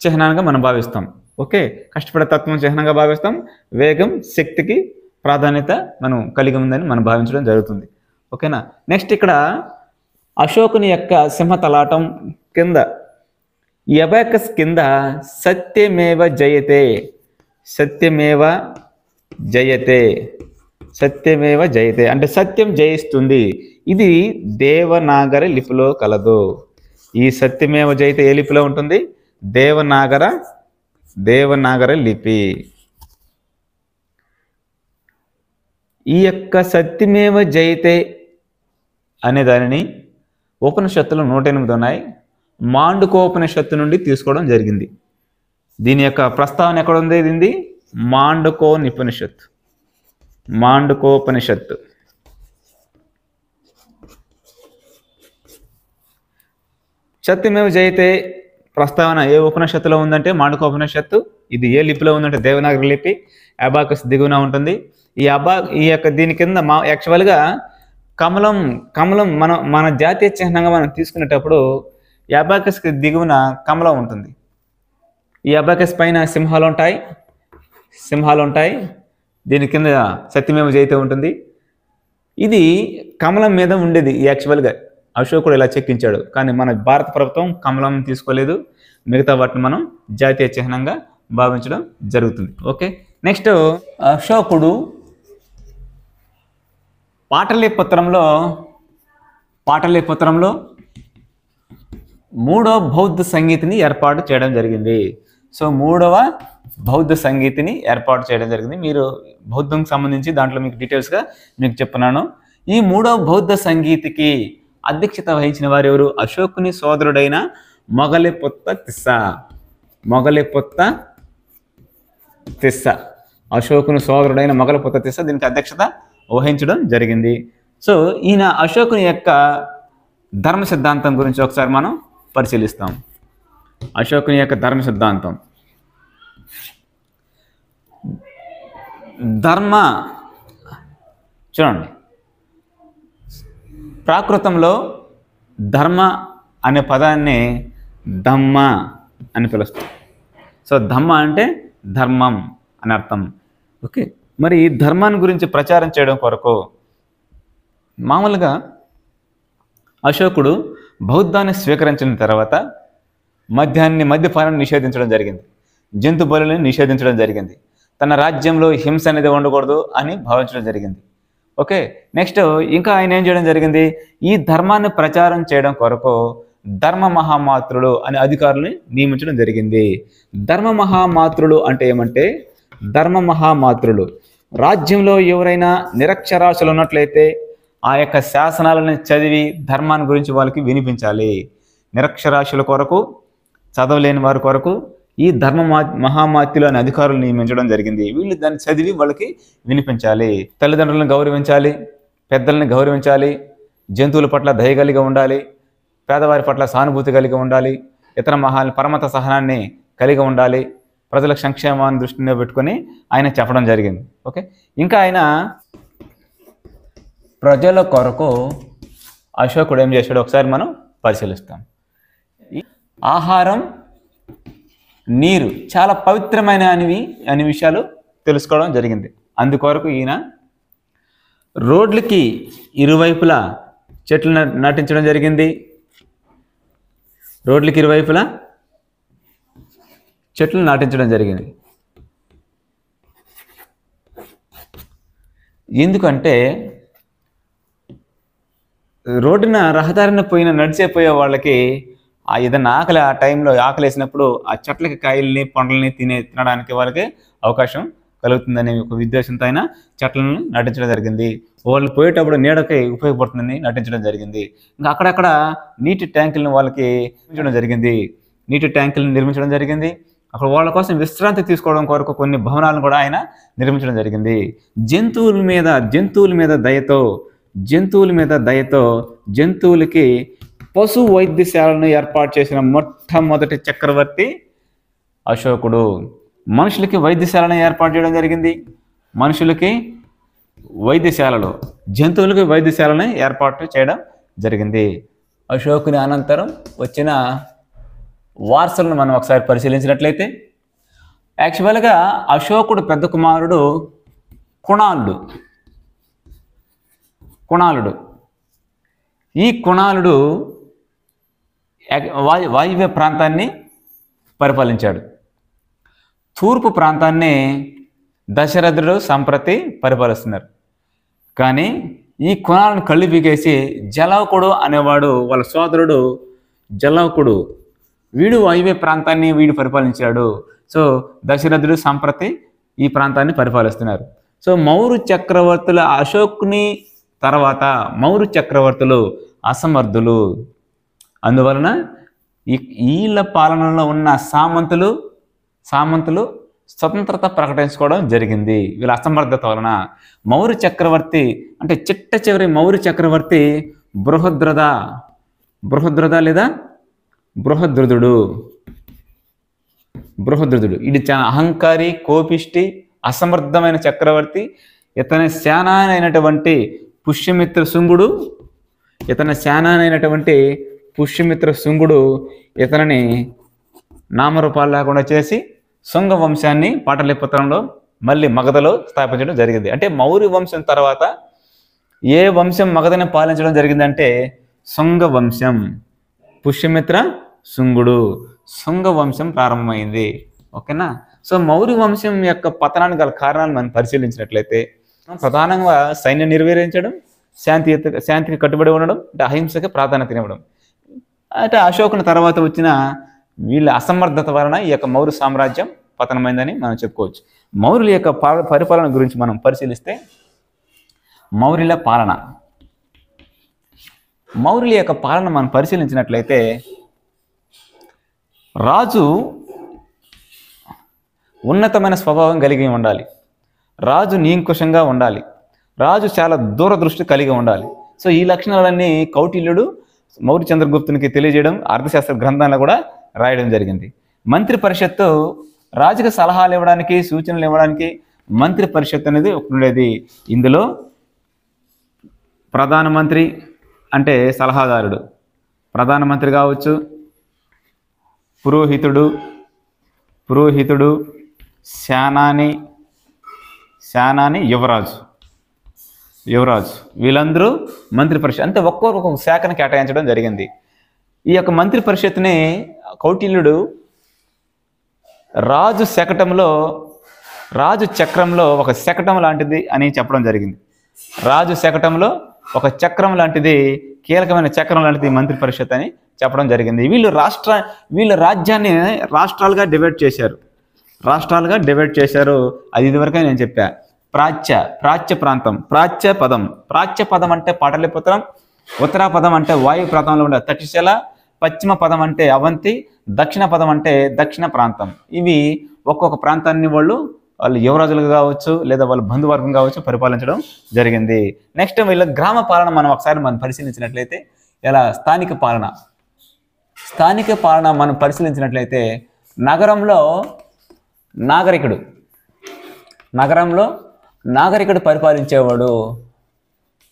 చిహ్నంగా మనం భావిస్తాం. ఓకే, కష్టపడే తత్వం చిహ్నంగా భావిస్తాం, వేగం, శక్తికి ప్రాధాన్యత మనం కలిగి ఉందని మనం భావించడం జరుగుతుంది. ఓకేనా? నెక్స్ట్ ఇక్కడ అశోకుని యొక్క సింహ తలాటం కింద, ఈ అబాకస్ కింద సత్యమేవ జయతే సత్యమేవ జయతే అంటే సత్యం జయిస్తుంది. ఇది దేవనాగరి లిపిలో కలదు. ఈ సత్యమేవ జయతే ఏ లిపిలో ఉంటుంది? దేవనాగరి లిపి. ఈ యొక్క సత్యమేవ జయతే అనే దానిని ఉపనిషత్తులు 108 ఉన్నాయి. మాండుకోపనిషత్తు నుండి తీసుకోవడం జరిగింది. దీని యొక్క ప్రస్తావన ఎక్కడ ఉంది? ఇది మాండుకోపనిషత్తు. సత్యమేవ జయతే ప్రస్తావన ఏ ఉపనిషత్తులో ఉందంటే మాండుకోపనిషత్తు. ఇది ఏ లిపిలో ఉందంటే దేవనాగరి లిపి. అబాకస్ దిగువన ఉంటుంది. ఈ యొక్క దీని కింద యాక్చువల్గా కమలం మన జాతీయ చిహ్నంగా మనం తీసుకునేటప్పుడు ఈ అబాకస్కి దిగువన కమలం ఉంటుంది. ఈ అబాకస్ పైన సింహాలు ఉంటాయి. దీని కింద సత్యమేవ జయతే ఉంటుంది. ఇది కమలం మీద ఉండేది. యాక్చువల్గా అశోకుడు ఇలా చెక్కించాడు. కానీ మన భారత ప్రభుత్వం కమలం తీసుకోలేదు. మిగతా వాటిని మనం జాతీయ చిహ్నంగా భావించడం జరుగుతుంది. ఓకే, నెక్స్ట్ అశోకుడు పాటలీపుత్రంలో మూడవ బౌద్ధ సంగీతిని ఏర్పాటు చేయడం జరిగింది. సో మూడవ బౌద్ధ సంగీతిని ఏర్పాటు చేయడం జరిగింది. మీరు బౌద్ధంకి సంబంధించి దాంట్లో మీకు డీటెయిల్స్గా మీకు చెప్తున్నాను. ఈ మూడవ బౌద్ధ సంగీతికి అధ్యక్షత వహించిన వారు ఎవరు? అశోకుని సోదరుడైన మొగలిపుత్త తిస్స. అశోకుని సోదరుడైన మొగలిపుత్త తిస్స దీనికి అధ్యక్షత వహించడం జరిగింది. సో ఈయన అశోకుని యొక్క ధర్మ సిద్ధాంతం గురించి ఒకసారి మనం పరిశీలిస్తాం. అశోకుని యొక్క ధర్మ సిద్ధాంతం. చూడండి, ప్రాకృతంలో ధర్మ అనే పదాన్ని ధమ్మ అని పిలుస్తాం. సో ధమ్మ అంటే ధర్మం అని అర్థం. ఓకే, మరి ఈ ధర్మాన్ని గురించి ప్రచారం చేయడం కొరకు మామూలుగా అశోకుడు బౌద్ధాన్ని స్వీకరించిన తర్వాత మద్యపానాన్ని నిషేధించడం జరిగింది. జంతు బలులను నిషేధించడం జరిగింది. తన రాజ్యంలో హింస అనేది ఉండకూడదు అని భావించడం జరిగింది. ఓకే, నెక్స్ట్ ఇంకా ఆయన ఏం చేయడం జరిగింది? ఈ ధర్మాన్ని ప్రచారం చేయడం కొరకు ధర్మ మహామాత్రులు అనే అధికారులను నియమించడం జరిగింది. ధర్మ మహామాత్రులు అంటే ఏమంటే, ధర్మ మహామాత్రులు రాజ్యంలో ఎవరైనా నిరక్షరాస్యులు ఉన్నట్లయితే ఆ యొక్క శాసనాలను చదివి ధర్మాన్ని గురించి వాళ్ళకి వినిపించాలి. నిరక్షరాస్యుల కొరకు, చదవలేని వారి కొరకు ఈ ధర్మ మహామాత్యులు అనే అధికారులు నియమించడం జరిగింది. వీళ్ళు దాన్ని చదివి వాళ్ళకి వినిపించాలి. తల్లిదండ్రులను గౌరవించాలి, పెద్దలను గౌరవించాలి, జంతువుల పట్ల దయ కలిగి ఉండాలి, పేదవారి పట్ల సానుభూతి కలిగి ఉండాలి, ఇతర పరమత సహనాన్ని కలిగి ఉండాలి, ప్రజల సంక్షేమాన్ని దృష్టిలో పెట్టుకొని ఆయన చెప్పడం జరిగింది. ఓకే, ఇంకా ఆయన ప్రజల కొరకు అశోకుడు ఏం చేశాడు ఒకసారి మనం పరిశీలిస్తాం. ఆహారం, నీరు చాలా పవిత్రమైన అనే విషయాలు తెలుసుకోవడం జరిగింది. అందుకొరకు ఈయన రోడ్లకి ఇరువైపులా చెట్లు నాటించడం జరిగింది. రోడ్లకి ఇరువైపులా చెట్లు నాటించడం జరిగింది. ఎందుకంటే రోడ్డున రహదారిన నడిచేపోయే వాళ్ళకి ఏదైనా ఆకలి, ఆ టైంలో ఆకలి వేసినప్పుడు ఆ చెట్లకి కాయల్ని పండ్లని తినడానికి వాళ్ళకి అవకాశం కలుగుతుందనే ఒక ఉద్దేశంతో ఆయన చెట్లను నటించడం జరిగింది. వాళ్ళు పోయేటప్పుడు నీడకి ఉపయోగపడుతుందని నటించడం జరిగింది. ఇంకా అక్కడక్కడ నీటి ట్యాంకులను వాళ్ళకి నిర్మించడం జరిగింది. అక్కడ వాళ్ళ కోసం విశ్రాంతి తీసుకోవడం కొరకు కొన్ని భవనాలను కూడా ఆయన నిర్మించడం జరిగింది. జంతువుల మీద దయతో జంతువులకి పశు వైద్యశాలను ఏర్పాటు చేసిన మొట్టమొదటి చక్రవర్తి అశోకుడు. మనుషులకి వైద్యశాలను ఏర్పాటు చేయడం జరిగింది. మనుషులకి వైద్యశాలలు, జంతువులకి వైద్యశాలను ఏర్పాటు చేయడం జరిగింది. అశోకుని అనంతరం వచ్చిన వారసులను మనం ఒకసారి పరిశీలించినట్లయితే, యాక్చువల్గా అశోకుడు పెద్ద కుమారుడు కుణాళుడు. ఈ కుణాళుడు వాయువ్య ప్రాంతాన్ని పరిపాలించాడు. తూర్పు ప్రాంతాన్ని దశరథుడు సంప్రతి పరిపాలిస్తున్నారు. కానీ ఈ కులాలను కళ్ళు పీకేసి జలవకుడు అనేవాడు వాళ్ళ సోదరుడు జలవకుడు వీడు వైవే ప్రాంతాన్ని వీడు పరిపాలించాడు. సో దశరథుడు సంప్రతి ఈ ప్రాంతాన్ని పరిపాలిస్తున్నారు. సో మౌర్య చక్రవర్తుల అశోకుని తర్వాత మౌర్య చక్రవర్తులు అసమర్థులు. అందువలన వీళ్ళ పాలనలో ఉన్న సామంతులు స్వతంత్రత ప్రకటించుకోవడం జరిగింది. వీళ్ళ అసమర్థత వలన మౌర్య చక్రవర్తి అంటే చిట్ట చివరి మౌర్య చక్రవర్తి బృహద్రథ లేదా బృహద్రథుడు. ఇది చాలా అహంకారి, కోపిష్టి, అసమర్థమైన చక్రవర్తి. ఇతని సేనాని అయినటువంటి పుష్యమిత్ర శుంగుడు ఇతనిని నామరూపాలు లేకుండా చేసి శుంగ వంశాన్ని పాటలీపుత్రంలో మళ్ళీ మగధలో స్థాపించడం జరిగింది. అంటే మౌర్య వంశం తర్వాత ఏ వంశం మగధని పాలించడం జరిగిందంటే శుంగ వంశం. పుష్యమిత్ర శుంగ వంశం ప్రారంభమైంది. ఓకేనా. సో మౌర్య వంశం యొక్క పతనానికి గల కారణాలు మనం పరిశీలించినట్లయితే ప్రధానంగా సైన్యం నిర్వహించడం, శాంతికి కట్టుబడి ఉండడం, అంటే అహింసకి ప్రాధాన్యత ఇవ్వడం. అంటే అశోకుని తర్వాత వచ్చిన వీళ్ళ అసమర్థత వలన ఈ యొక్క మౌర్య సామ్రాజ్యం పతనమైందని మనం చెప్పుకోవచ్చు. మౌర్యుల యొక్క పరిపాలన గురించి మనం పరిశీలిస్తే మౌర్యుల యొక్క పాలన మనం పరిశీలించినట్లయితే రాజు ఉన్నతమైన స్వభావం కలిగి ఉండాలి, రాజు నియంకుశంగా ఉండాలి, రాజు చాలా దూరదృష్టి కలిగి ఉండాలి. సో ఈ లక్షణాలన్నీ కౌటిల్యుడు మౌర్య చంద్రగుప్తునికి తెలియజేయడం అర్థశాస్త్ర గ్రంథాల్లో కూడా రాయడం జరిగింది. మంత్రి పరిషత్తు రాజుకు సలహాలు ఇవ్వడానికి, సూచనలు ఇవ్వడానికి మంత్రి పరిషత్ అనేది ఒకటి ఉండేది. ఇందులో ప్రధానమంత్రి అంటే సలహాదారుడు, ప్రధానమంత్రి కావచ్చు, పురోహితుడు, శానాని, యువరాజు వీళ్ళందరూ మంత్రి పరిషత్. అంటే ఒక్కొక్క శాఖను కేటాయించడం జరిగింది. ఈ యొక్క మంత్రి పరిషత్ని కౌటిల్యుడు రాజు చక్రంలో ఒక శకటం లాంటిది అని చెప్పడం జరిగింది. రాజు శకటంలో ఒక చక్రం లాంటిది, కీలకమైన చక్రం లాంటిది మంత్రి పరిషత్ అని చెప్పడం జరిగింది. వీళ్ళు రాజ్యాన్ని రాష్ట్రాలుగా డివైడ్ చేశారు. అది ఇదివరకే నేను చెప్పా. ప్రాచ్య ప్రాంతం, ప్రాచ్య పదం అంటే పాటలీపుత్రం, ఉత్తర పదం అంటే వాయు ప్రాంతంలో ఉండే తక్షశిల, పశ్చిమ పదం అంటే అవంతి, దక్షిణ పదం అంటే దక్షిణ ప్రాంతం. ఇవి ఒక్కొక్క ప్రాంతాన్ని వాళ్ళు యువరాజులుగా కావచ్చు లేదా వాళ్ళ బంధువర్గం కావచ్చు పరిపాలించడం జరిగింది. నెక్స్ట్ వీళ్ళ గ్రామ పాలన మనం పరిశీలించినట్లయితే ఇలా స్థానిక పాలన మనం పరిశీలించినట్లయితే నగరంలో నాగరికుడు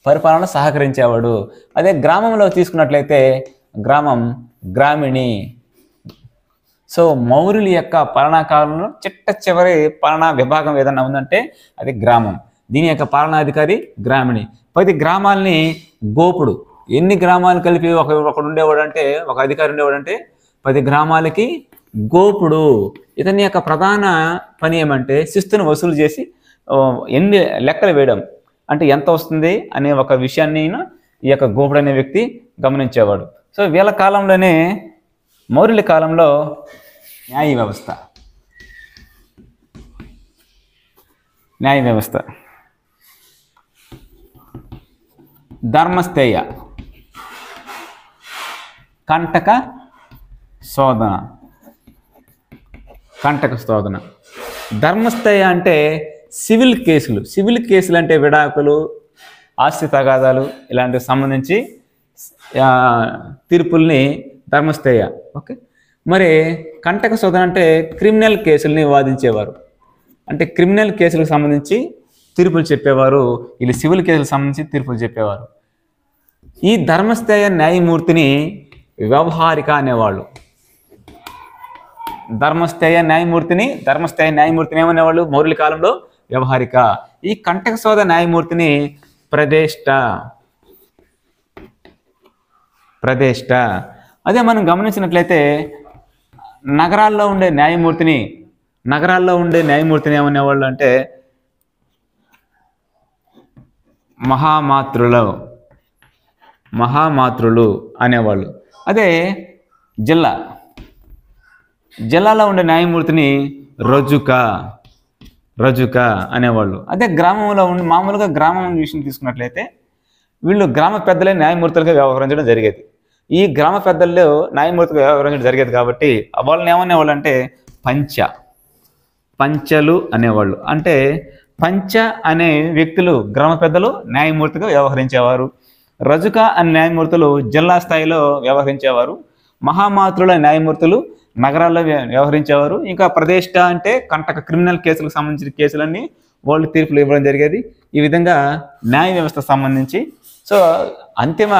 పరిపాలన సహకరించేవాడు. అదే గ్రామంలో తీసుకున్నట్లయితే గ్రామిణి. సో మౌర్యుల యొక్క పాలనా కాలంలో చిట్ట చివరి పాలనా విభాగం ఏదన్నా ఉందంటే అది గ్రామం. దీని యొక్క పాలనాధికారి గ్రామిణి. 10 గ్రామాలని గోపుడు. ఎన్ని గ్రామాలు కలిపి ఒకడు ఉండేవాడు అంటే, ఒక అధికారి ఉండేవాడు అంటే 10 గ్రామాలకి గోపుడు. ఇతని యొక్క ప్రధాన పని ఏమంటే శిస్తును వసూలు చేసి ఎన్ని లెక్కలు వేయడం, అంటే ఎంత వస్తుంది అనే ఒక విషయాన్ని ఈ యొక్క గోపుడు అనే వ్యక్తి గమనించేవాడు. సో వీళ్ళ కాలంలోనే మౌర్యుల కాలంలో న్యాయ వ్యవస్థ, ధర్మస్థేయ, కంటక శోధన. ధర్మస్థేయ అంటే సివిల్ కేసులు అంటే విడాకులు, ఆస్తి తగాదాలు ఇలాంటివి సంబంధించి తీర్పుల్ని ధర్మస్థేయ. ఓకే. మరి కంటక శోధన అంటే క్రిమినల్ కేసుల్ని వాదించేవారు, అంటే క్రిమినల్ కేసులకు సంబంధించి తీర్పులు చెప్పేవారు. వీళ్ళు సివిల్ కేసులకు సంబంధించి తీర్పులు చెప్పేవారు. ఈ ధర్మస్థేయ న్యాయమూర్తిని వ్యవహారిక అనేవాళ్ళు. ధర్మస్థేయ న్యాయమూర్తిని ఏమనేవాళ్ళు మౌర్యుల కాలంలో? వ్యవహారిక. ఈ కంటక శోధ న్యాయమూర్తిని ప్రదేష్ట. అదే మనం గమనించినట్లయితే నగరాల్లో ఉండే న్యాయమూర్తిని ఏమనేవాళ్ళు అంటే మహామాత్రులు అనేవాళ్ళు. అదే జిల్లాలో ఉండే న్యాయమూర్తిని రజుక అనేవాళ్ళు. అదే గ్రామంలో ఉండి మామూలుగా గ్రామం విషయం తీసుకున్నట్లయితే వీళ్ళు గ్రామ పెద్దలే న్యాయమూర్తులుగా వ్యవహరించడం జరిగేది. ఈ గ్రామ పెద్దల్లో న్యాయమూర్తిగా వ్యవహరించడం జరిగేది కాబట్టి వాళ్ళని ఏమనేవాళ్ళు అంటే పంచలు అనేవాళ్ళు. అంటే పంచ అనే వ్యక్తులు గ్రామ పెద్దలు న్యాయమూర్తిగా వ్యవహరించేవారు. రజుక అనే న్యాయమూర్తులు జిల్లా స్థాయిలో వ్యవహరించేవారు. మహామాత్రుల న్యాయమూర్తులు నగరాల్లో వ్యవహరించేవారు. ఇంకా ప్రదేశ అంటే కంటక క్రిమినల్ కేసులకు సంబంధించిన కేసులన్నీ వాళ్ళు తీర్పులు ఇవ్వడం జరిగేది. ఈ విధంగా న్యాయ వ్యవస్థకు సంబంధించి సో అంతిమ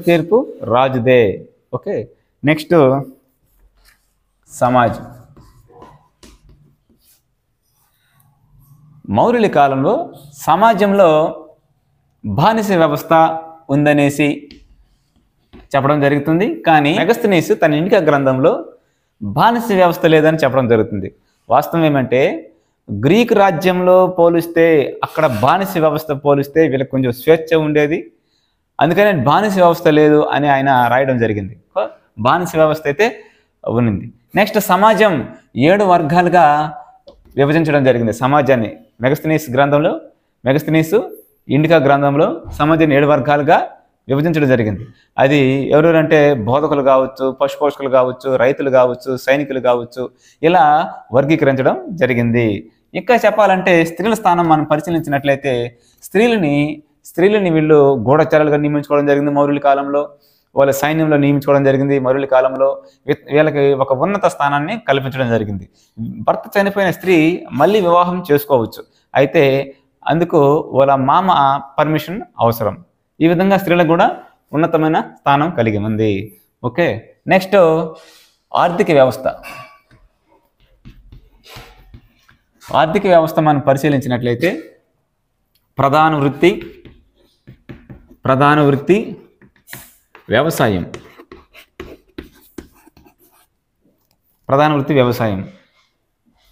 తీర్పు రాజుదే. ఓకే, నెక్స్ట్ సమాజం. మౌర్యుల కాలంలో సమాజంలో బానిస వ్యవస్థ ఉందనేసి చెప్పడం జరుగుతుంది. కానీ మెగస్తనీస్ తన ఇండికా గ్రంథంలో బానిస వ్యవస్థ లేదని చెప్పడం జరుగుతుంది. వాస్తవం ఏమంటే గ్రీకు రాజ్యంలో పోలిస్తే అక్కడ బానిస వ్యవస్థ పోలిస్తే వీళ్ళకి కొంచెం స్వేచ్ఛ ఉండేది. అందుకని బానిస వ్యవస్థ లేదు అని ఆయన రాయడం జరిగింది. బానిస వ్యవస్థ అయితే ఉన్నింది. నెక్స్ట్ సమాజం 7 వర్గాలుగా విభజించడం జరిగింది. సమాజాన్ని మెగస్తనీస్ ఇండికా గ్రంథంలో సమాజాన్ని 7 వర్గాలుగా విభజించడం జరిగింది. అది ఎవరెవరంటే బోధకులు కావచ్చు, పశుపోషకులు కావచ్చు, రైతులు కావచ్చు, సైనికులు కావచ్చు, ఇలా వర్గీకరించడం జరిగింది. ఇంకా చెప్పాలంటే స్త్రీల స్థానం మనం పరిశీలించినట్లయితే స్త్రీలని వీళ్ళు గూఢచారులుగా నియమించుకోవడం జరిగింది మౌర్యుల కాలంలో. వాళ్ళ సైన్యంలో నియమించుకోవడం జరిగింది మౌర్యుల కాలంలో. వీళ్ళకి ఒక ఉన్నత స్థానాన్ని కల్పించడం జరిగింది. భర్త చనిపోయిన స్త్రీ మళ్ళీ వివాహం చేసుకోవచ్చు, అయితే అందుకు వాళ్ళ మామ పర్మిషన్ అవసరం. ఈ విధంగా స్త్రీలకు కూడా ఉన్నతమైన స్థానం కలిగి ఉంది. ఓకే, నెక్స్ట్ ఆర్థిక వ్యవస్థ మనం పరిశీలించినట్లయితే ప్రధాన వృత్తి వ్యవసాయం.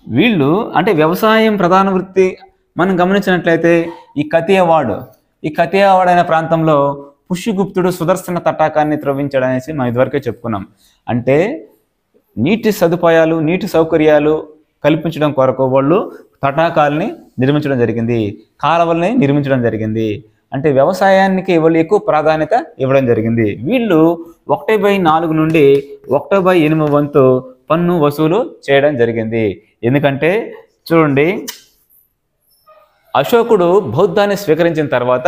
వీళ్ళు అంటే వ్యవసాయం ప్రధాన వృత్తి మనం గమనించినట్లయితే ఈ కతియవాడు అనే ప్రాంతంలో పుష్యగుప్తుడు సుదర్శన తటాకాన్ని త్రవ్వించడనేసి మనం ఇదివరకే చెప్పుకున్నాం. అంటే నీటి సౌకర్యాలు కల్పించడం కొరకు వాళ్ళు తటాకాలని నిర్మించడం జరిగింది, కాలువల్ని నిర్మించడం జరిగింది. అంటే వ్యవసాయానికి వాళ్ళు ఎక్కువ ప్రాధాన్యత ఇవ్వడం జరిగింది. వీళ్ళు 1/4 నుండి 1/8 వంతు పన్ను వసూలు చేయడం జరిగింది. ఎందుకంటే చూడండి, అశోకుడు బౌద్ధాన్ని స్వీకరించిన తర్వాత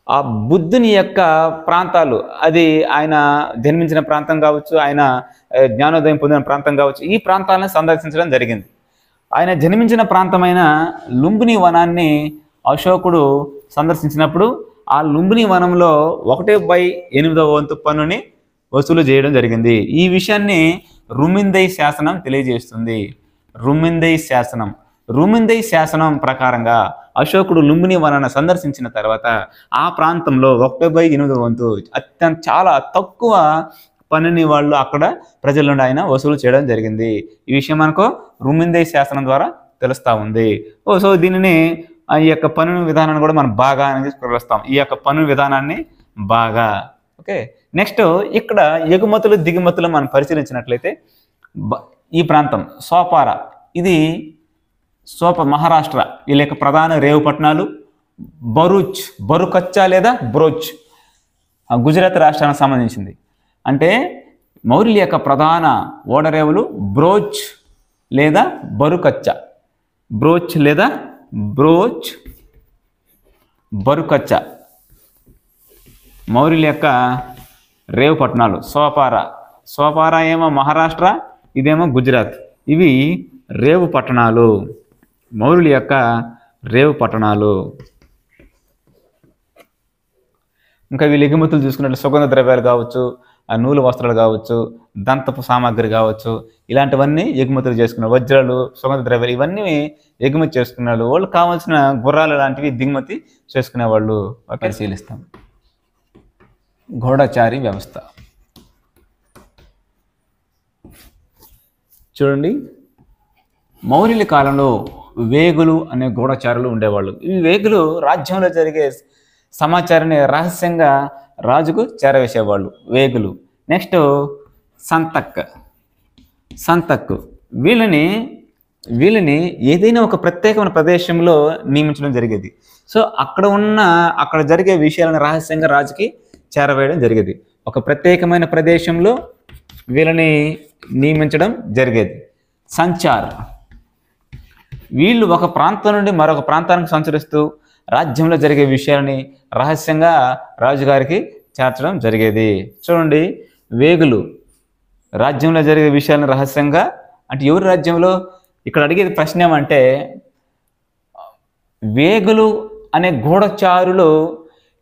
ఆ బుద్ధుని యొక్క ప్రాంతాలు, అది ఆయన జన్మించిన ప్రాంతం కావచ్చు, ఆయన జ్ఞానోదయం పొందిన ప్రాంతం కావచ్చు, ఈ ప్రాంతాలను సందర్శించడం జరిగింది. ఆయన జన్మించిన ప్రాంతమైన లుంబిని వనాన్ని అశోకుడు సందర్శించినప్పుడు ఆ లుంబిని వనంలో 1/8 వంతు పన్నుని వసూలు చేయడం జరిగింది. ఈ విషయాన్ని రుమిందై శాసనం తెలియజేస్తుంది. రుమిందై శాసనం ప్రకారంగా అశోకుడు లుంబిని వనాన్ని సందర్శించిన తర్వాత ఆ ప్రాంతంలో 1/8 వంతు చాలా తక్కువ పన్నుని వాళ్ళు అక్కడ ప్రజల నుండి ఆయన వసూలు చేయడం జరిగింది. ఈ విషయం మనకు రుమిందై శాసనం ద్వారా తెలుస్తూ ఉంది. సో దీనిని ఈ యొక్క పన్ను విధానాన్ని కూడా మనం బాగా అనేది పిలుస్తాం. ఈ యొక్క పన్ను విధానాన్ని బాగా. ఓకే, నెక్స్ట్ ఇక్కడ ఎగుమతులు దిగుమతులు మనం పరిశీలించినట్లయితే ఈ ప్రాంతం సోపారా, ఇది మహారాష్ట్ర, వీళ్ళ యొక్క ప్రధాన రేవు పట్టణాలు. బరుకచ్చా లేదా బ్రోచ్ గుజరాత్ రాష్ట్రానికి సంబంధించింది. అంటే మౌర్యుల యొక్క ప్రధాన ఓడరేవులు బ్రోచ్ లేదా బరుకచ్చా. బరుకచ్చా మౌర్యుల యొక్క రేవు పట్టణాలు. సోపారా ఏమో మహారాష్ట్ర, ఇదేమో గుజరాత్. ఇవి రేవు పట్టణాలు, మౌర్యుల యొక్క రేవు పట్టణాలు. ఇంకా వీళ్ళు ఎగుమతులు చూసుకున్నట్లు సుగంధ ద్రవ్యాలు కావచ్చు, నూలు వస్త్రాలు కావచ్చు, దంతపు సామాగ్రి కావచ్చు, ఇలాంటివన్నీ ఎగుమతులు చేసుకున్నారు. వజ్రాలు, సుగంధ ద్రవ్యాలు ఇవన్నీ ఎగుమతి చేసుకున్నారు. వాళ్ళు కావాల్సిన గుర్రాలు లాంటివి దిగుమతి చేసుకునేవాళ్ళు. పరిశీలిస్తాం గూఢచారి వ్యవస్థ. చూడండి, మౌర్యుల కాలంలో వేగులు అనే గూఢచారులు ఉండేవాళ్ళు. ఈ వేగులు రాజ్యంలో జరిగే సమాచారాన్ని రహస్యంగా రాజుకు చేరవేసేవాళ్ళు వేగులు. నెక్స్ట్ సంతక్ వీళ్ళని ఏదైనా ఒక ప్రత్యేకమైన ప్రదేశంలో నియమించడం జరిగేది. సో అక్కడ జరిగే విషయాలను రహస్యంగా రాజుకి చేరవేయడం జరిగేది. ఒక ప్రత్యేకమైన ప్రదేశంలో వీళ్ళని నియమించడం జరిగేది. సంచార్, వీళ్ళు ఒక ప్రాంతం నుండి మరొక ప్రాంతానికి సంచరిస్తూ రాజ్యంలో జరిగే విషయాలని రహస్యంగా రాజుగారికి చేర్చడం జరిగేది. చూడండి, వేగులు రాజ్యంలో జరిగే విషయాలను రహస్యంగా అంటే ఎవరి రాజ్యంలో? ఇక్కడ అడిగేది ప్రశ్న ఏమంటే వేగులు అనే గూఢచారులు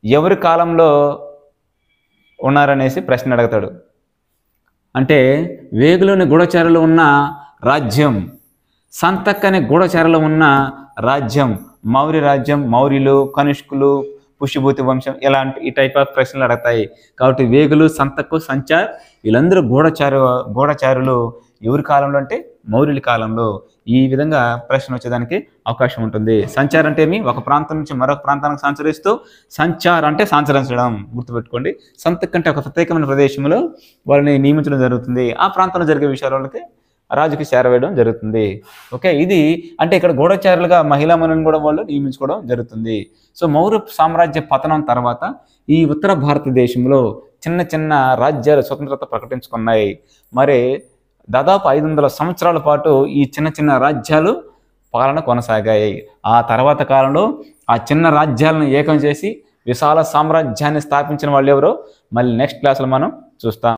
ఎవరి కాలంలో ఉన్నారనేసి ప్రశ్న అడుగుతాడు. అంటే వేగులోని గూఢచారులు ఉన్న రాజ్యం, సంతక్ అనే గూఢచారులు ఉన్న రాజ్యం మౌర్య రాజ్యం, మౌర్యులు, కనిష్కులు, పుష్యభూతి వంశం, ఈ టైప్ ఆఫ్ ప్రశ్నలు అడుగుతాయి. కాబట్టి వేగులు, సంతక్కు, సంచార్ వీళ్ళందరూ గూఢచారులు ఎవరి కాలంలో అంటే మౌర్యుల కాలంలో. ఈ విధంగా ప్రశ్న వచ్చేదానికి అవకాశం ఉంటుంది. సంచార్ అంటే ఒక ప్రాంతం నుంచి మరొక ప్రాంతానికి సంచరిస్తూ, సంచార్ అంటే సంచరించడం గుర్తుపెట్టుకోండి. సంతక్ అంటే ఒక ప్రత్యేకమైన ప్రదేశంలో వాళ్ళని నియమించడం జరుగుతుంది. ఆ ప్రాంతంలో జరిగే విషయాలకి రాజుకి చేరవేయడం జరుగుతుంది. ఓకే, ఇది అంటే ఇక్కడ గూఢచారులుగా మహిళామణులను కూడా వాళ్ళు నియమించుకోవడం జరుగుతుంది. సో మౌర్య సామ్రాజ్య పతనం తర్వాత ఈ ఉత్తర భారతదేశంలో చిన్న చిన్న రాజ్యాలు స్వతంత్రత ప్రకటించుకున్నాయి. మరి దాదాపు 500 సంవత్సరాల పాటు ఈ చిన్న చిన్న రాజ్యాలు పాలన కొనసాగాయి. ఆ తర్వాత కాలంలో ఆ చిన్న రాజ్యాలను ఏకం చేసి విశాల సామ్రాజ్యాన్ని స్థాపించిన వాళ్ళు ఎవరో మళ్ళీ నెక్స్ట్ క్లాస్లో మనం చూస్తాం.